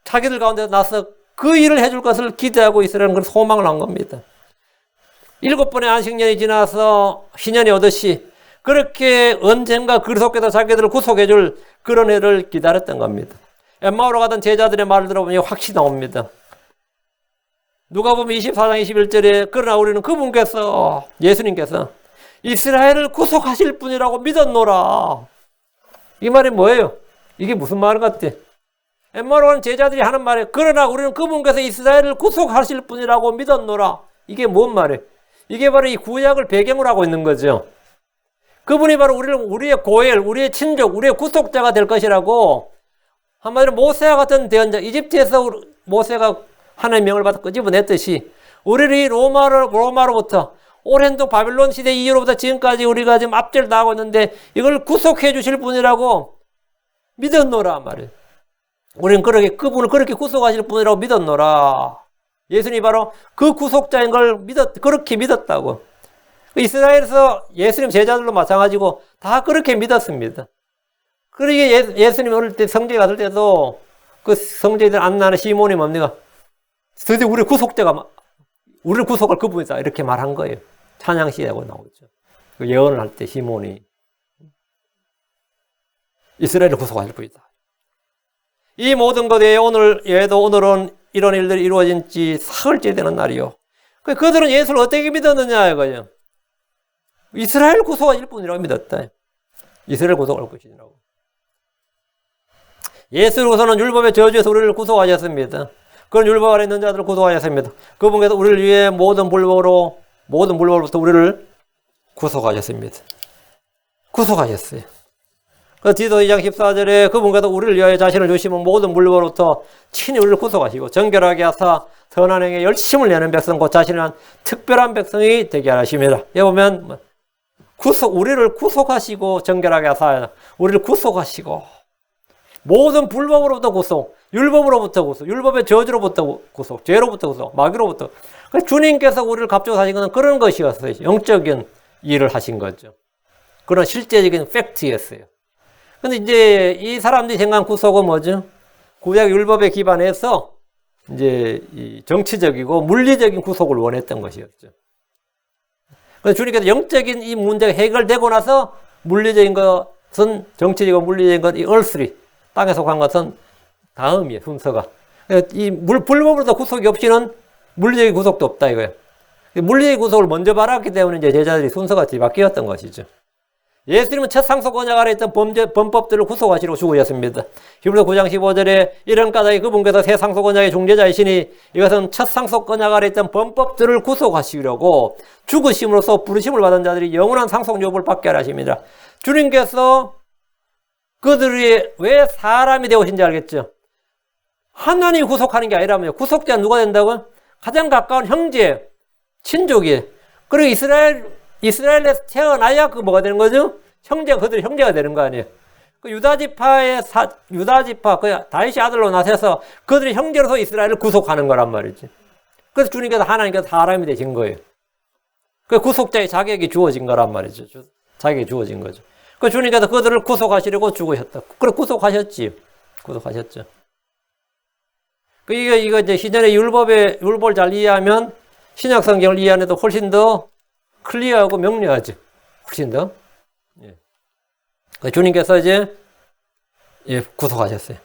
자기들 가운데서 나서 그 일을 해줄 것을 기대하고 있으라는 걸 소망을 한 겁니다. 7번의 안식년이 지나서 희년이 오듯이 그렇게 언젠가 그리스도께서 자기들을 구속해줄 그런 해를 기다렸던 겁니다. 엠마오로 가던 제자들의 말을 들어보니 확실히 나옵니다. 누가 보면 24장 21절에 그러나 우리는 그분께서 예수님께서 이스라엘을 구속하실 분이라고 믿었노라. 이 말이 뭐예요? 이게 무슨 말 같아? 엠마오로 가는 제자들이 하는 말이에요. 그러나 우리는 그분께서 이스라엘을 구속하실 분이라고 믿었노라. 이게 뭔 말이에요? 이게 바로 이 구약을 배경으로 하고 있는 거죠. 그분이 바로 우리의 고엘, 우리의 친족, 우리의 구속자가 될 것이라고 한마디로 모세와 같은 대언자, 이집트에서 모세가 하나님의 명을 받아 끄집어냈듯이 우리를 이 로마로부터 오랜 동안 바빌론 시대 이후로부터 지금까지 우리가 지금 압제를 당하고 있는데 이걸 구속해 주실 분이라고 믿었노라 말이에요. 우리는 그분을 그렇게 구속하실 분이라고 믿었노라. 예수님이 바로 그 구속자인 걸 그렇게 믿었다고. 이스라엘에서 예수님 제자들도 마찬가지고 다 그렇게 믿었습니다. 그러게 예수님 어릴 때 성전에 갔을 때도 그 성전에 안나는 시몬이 뭡니까? 드디어 우리를 구속할 그분이다. 이렇게 말한 거예요. 찬양시하고 나오죠. 그 예언을 할 때 시몬이 이스라엘을 구속하실 분이다. 이 모든 것 외에도 오늘은 이런 일들이 이루어진 지 사흘째 되는 날이요. 그들은 예수를 어떻게 믿었느냐 이거예요. 이스라엘 구속하실 분이라고 믿었다. 이스라엘 구속할 것이라고. 예수로서는 율법의 저주에서 우리를 구속하셨습니다. 그런 율법 아래 있는 자들을 구속하셨습니다. 그분께서 우리를 위해 모든 불법으로부터 우리를 구속하셨습니다. 구속하셨어요. 그 디도 2장 14절에 그분께서 우리를 위하여 자신을 주시면 모든 불법으로부터 친히 우리를 구속하시고 정결하게 하사 선한 행에 열심을 내는 백성 곧 자신을 한 특별한 백성이 되게 하십니다. 여기 보면 우리를 구속하시고 정결하게 하사 우리를 구속하시고 모든 불법으로부터 구속, 율법으로부터 구속, 율법의 저주로부터 구속, 죄로부터 구속, 마귀로부터. 주님께서 우리를 갑자기 하신 것은 그런 것이었어요. 영적인 일을 하신 거죠. 그런 실제적인 팩트였어요. 근데 이제 이 사람들이 생각한 구속은 뭐죠? 구약 율법에 기반해서 이제 이 정치적이고 물리적인 구속을 원했던 것이었죠. 그래서 주님께서 영적인 이 문제가 해결되고 나서 물리적인 것은 정치적이고 물리적인 것, 이 얼스리, 땅에 속한 것은 다음이에요, 순서가. 불법으로도 구속이 없이는 물리적인 구속도 없다 이거예요. 물리적인 구속을 먼저 받았기 때문에 이제 제자들이 순서가 뒤바뀌었던 것이죠. 예수님은 첫 상속 언약 아래 있던 범법들을 구속하시려고 죽으셨습니다. 히브리서 9장 15절에 이런 까닭에 그분께서 새 상속 언약의 중재자이시니 이것은 첫 상속 언약 아래 있던 범법들을 구속하시려고 죽으심으로써 부르심을 받은 자들이 영원한 상속 유업을 받게 하라 하십니다. 주님께서 그들이 왜 사람이 되오신지 알겠죠? 하나님이 구속하는 게 아니라면요. 구속자는 누가 된다고요? 가장 가까운 형제, 친족이에요. 그리고 이스라엘에서 태어나야 그 뭐가 되는 거죠? 그들이 형제가 되는 거 아니에요. 그 유다 지파, 그 다윗의 아들로 나서서 그들이 형제로서 이스라엘을 구속하는 거란 말이지. 그래서 주님께서 하나님께서 사람이 되신 거예요. 그 구속자의 자격이 주어진 거란 말이죠. 자격이 주어진 거죠. 그 주님께서 그들을 구속하시려고 죽으셨다. 그래, 구속하셨지. 구속하셨죠. 이거 이제 신약의 율법을 잘 이해하면 신약 성경을 이해하는데도 훨씬 더 클리어하고 명료하죠. 훨씬 더. 예. 주님께서 이제 구속하셨어요.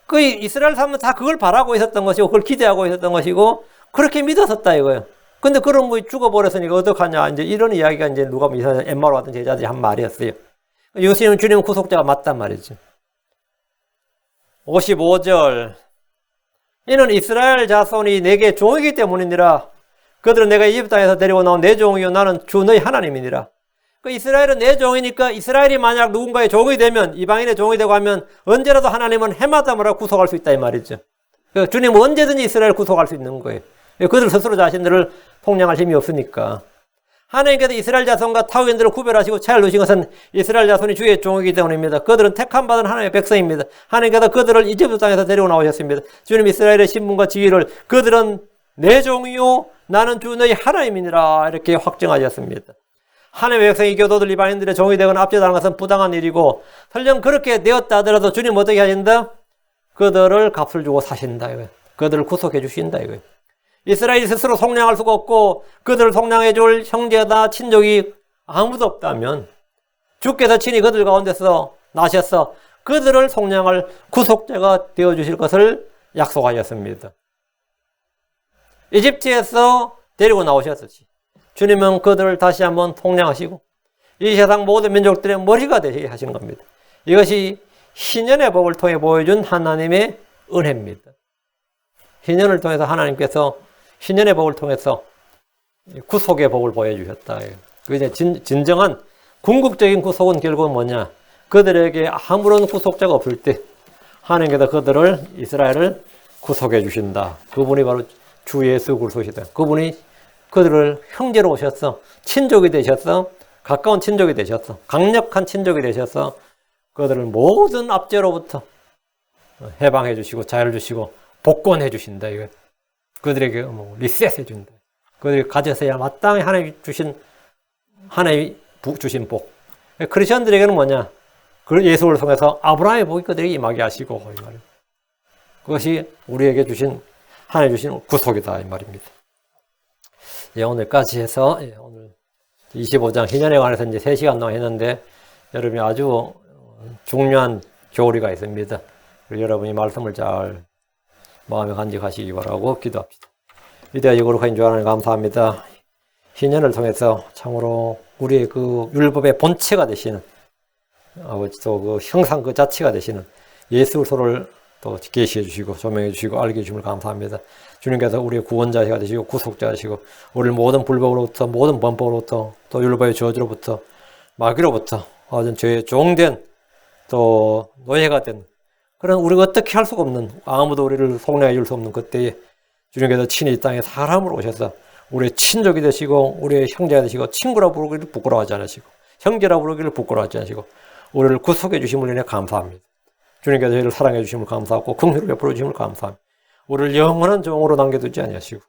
그 이스라엘 사람은 다 그걸 바라고 있었던 것이고, 그걸 기대하고 있었던 것이고, 그렇게 믿었었다 이거예요. 근데 그런 분이 죽어버렸으니까 어떡하냐. 이제 이런 이야기가 이제 누가 엠마로 왔던 제자들이 한 말이었어요. 예수님은 주님은 구속자가 맞단 말이죠. 55절. 이는 이스라엘 자손이 내게 종이기 때문이니라. 그들은 내가 이집트 땅에서 데리고 나온 내 종이요 나는 주 너희 하나님이니라. 그 이스라엘은 내 종이니까 이스라엘이 만약 누군가의 종이 되면, 이방인의 종이 되고 하면 언제라도 하나님은 해마다 뭐라 구속할 수 있다 이 말이죠. 그러니까 주님은 언제든지 이스라엘을 구속할 수 있는 거예요. 그들 스스로 자신들을 통량할 힘이 없으니까. 하나님께서 이스라엘 자손과 타국인들을 구별하시고 차를 두신 것은 이스라엘 자손이 주의 종이기 때문입니다. 그들은 택함받은 하나님의 백성입니다. 하나님께서 그들을 이집트 땅에서 데리고 나오셨습니다. 주님 이스라엘의 신분과 지위를 그들은 내 종이요 나는 주 너희 하나님이니라 이렇게 확정하셨습니다. 하나님의 백성이 교도들 이방인들의 종이 되거나 압제당하는 것은 부당한 일이고, 설령 그렇게 되었다 하더라도 주님 어떻게 하신다? 그들을 값을 주고 사신다 이거예요. 그들을 구속해 주신다 이거예요. 이스라엘이 스스로 속량할 수가 없고 그들을 속량해 줄 형제나 친족이 아무도 없다면 주께서 친히 그들 가운데서 나셔서 그들을 속량할 구속자가 되어주실 것을 약속하셨습니다. 이집트에서 데리고 나오셨듯이 주님은 그들을 다시 한번 속량하시고 이 세상 모든 민족들의 머리가 되게 하신 겁니다. 이것이 희년의 법을 통해 보여준 하나님의 은혜입니다. 희년을 통해서 하나님께서 희년의 법을 통해서 구속의 법을 보여주셨다. 그 이제 진정한 궁극적인 구속은 결국은 뭐냐? 그들에게 아무런 구속자가 없을 때 하나님께서 그들을 이스라엘을 구속해 주신다. 그분이 바로 주 예수 그리스도시다. 그분이 그들을 형제로 오셔서 친족이 되셔서 가까운 친족이 되셔서 강력한 친족이 되셔서 그들을 모든 압제로부터 해방해 주시고 자유를 주시고 복권해 주신다. 이거 그들에게 리셋해 준다. 그들이 가졌어야 마땅히 하나님이 주신 복. 크리스천들에게는 뭐냐? 그 예수를 통해서 아브라함의 복이 그들에게 임하게 하시고 이 말이에요. 그것이 우리에게 주신 하나님 주신 구속이다 이 말입니다. 예, 오늘까지 해서 오늘 25장 희년에 관해서 이제 3시간 동안 했는데 여러분이 아주 중요한 교리가 있습니다. 여러분이 말씀을 잘 마음에 간직하시기 바라고 기도합시다. 위대하고 거룩하신 주 하나님 감사합니다. 희년을 통해서 참으로 우리의 그 율법의 본체가 되시는 아버지 또 그 형상 그 자체가 되시는 예수 그리스도를 또 계시해 주시고 조명해 주시고 알게 해주심을 감사합니다. 주님께서 우리의 구원자가 되시고 구속자시고 우리를 모든 불법으로부터 모든 범법으로부터 또 율법의 저주로부터 마귀로부터 어떤 죄의 종된 또 노예가 된 그런 우리가 어떻게 할 수가 없는 아무도 우리를 속량해 줄 수 없는 그때에 주님께서 친히 이 땅에 사람으로 오셔서 우리의 친족이 되시고 우리의 형제가 되시고 친구라 부르기를 부끄러워하지 않으시고 형제라 부르기를 부끄러워하지 않으시고 우리를 구속해 주심을 인해 감사합니다. 주님께서 저희를 사랑해 주심을 감사하고 긍휼을 베풀어 주심을 감사합니다. 우리를 영원한 종으로 남겨두지 아니하시고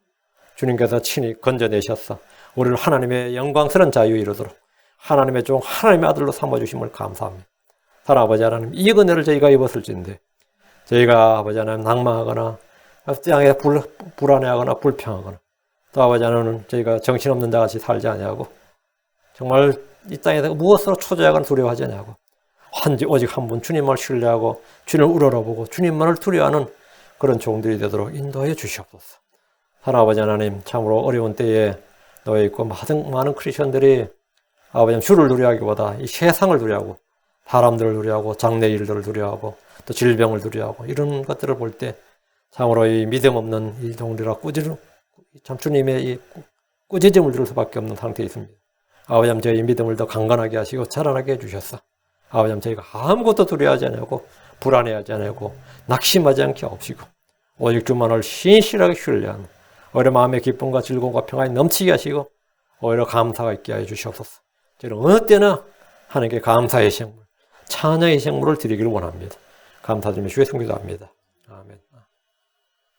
주님께서 친히 건져내셔서 우리를 하나님의 영광스러운 자유에 이르도록 하나님의 종 하나님의 아들로 삼아주심을 감사합니다. 사랑 아버지 하나님 이 은혜를 저희가 입었을진데 저희가 아버지 하나님 낭망하거나 땅에 불안해하거나 불평하거나 또 아버지 하나님 저희가 정신없는 자같이 살지 아니하고 정말 이 땅에서 무엇으로 초조하거나 두려워하지 아니하고 오직 한 분 주님을 신뢰하고 주님을 우러러보고 주님만을 두려워하는 그런 종들이 되도록 인도해 주시옵소서. 하나님 하나님, 참으로 어려운 때에 놓여 있고 많은 크리스천들이 아버지 주를 두려워하기보다 이 세상을 두려워하고 사람들을 두려워하고 장래 일들을 두려워하고 또 질병을 두려워하고 이런 것들을 볼 때 참으로 이 믿음 없는 이 종들아 참 주님의 이 꾸짖음을 들을 수밖에 없는 상태에 있습니다. 아버지 저희 믿음을 더 강건하게 하시고 자라나게 해주셨어. 아버지 저희가 아무것도 두려워하지 않고 불안해하지 않고 낙심하지 않게 하옵시고 오직 주만을 신실하게 신뢰하는 오히려 마음의 기쁨과 즐거움과 평안이 넘치게 하시고 오히려 감사가 있게 하여 주시옵소서. 저희는 어느 때나 하나님께 감사의 생물, 찬양의 생물을 드리기를 원합니다. 감사드리며 주의 성기도합니다.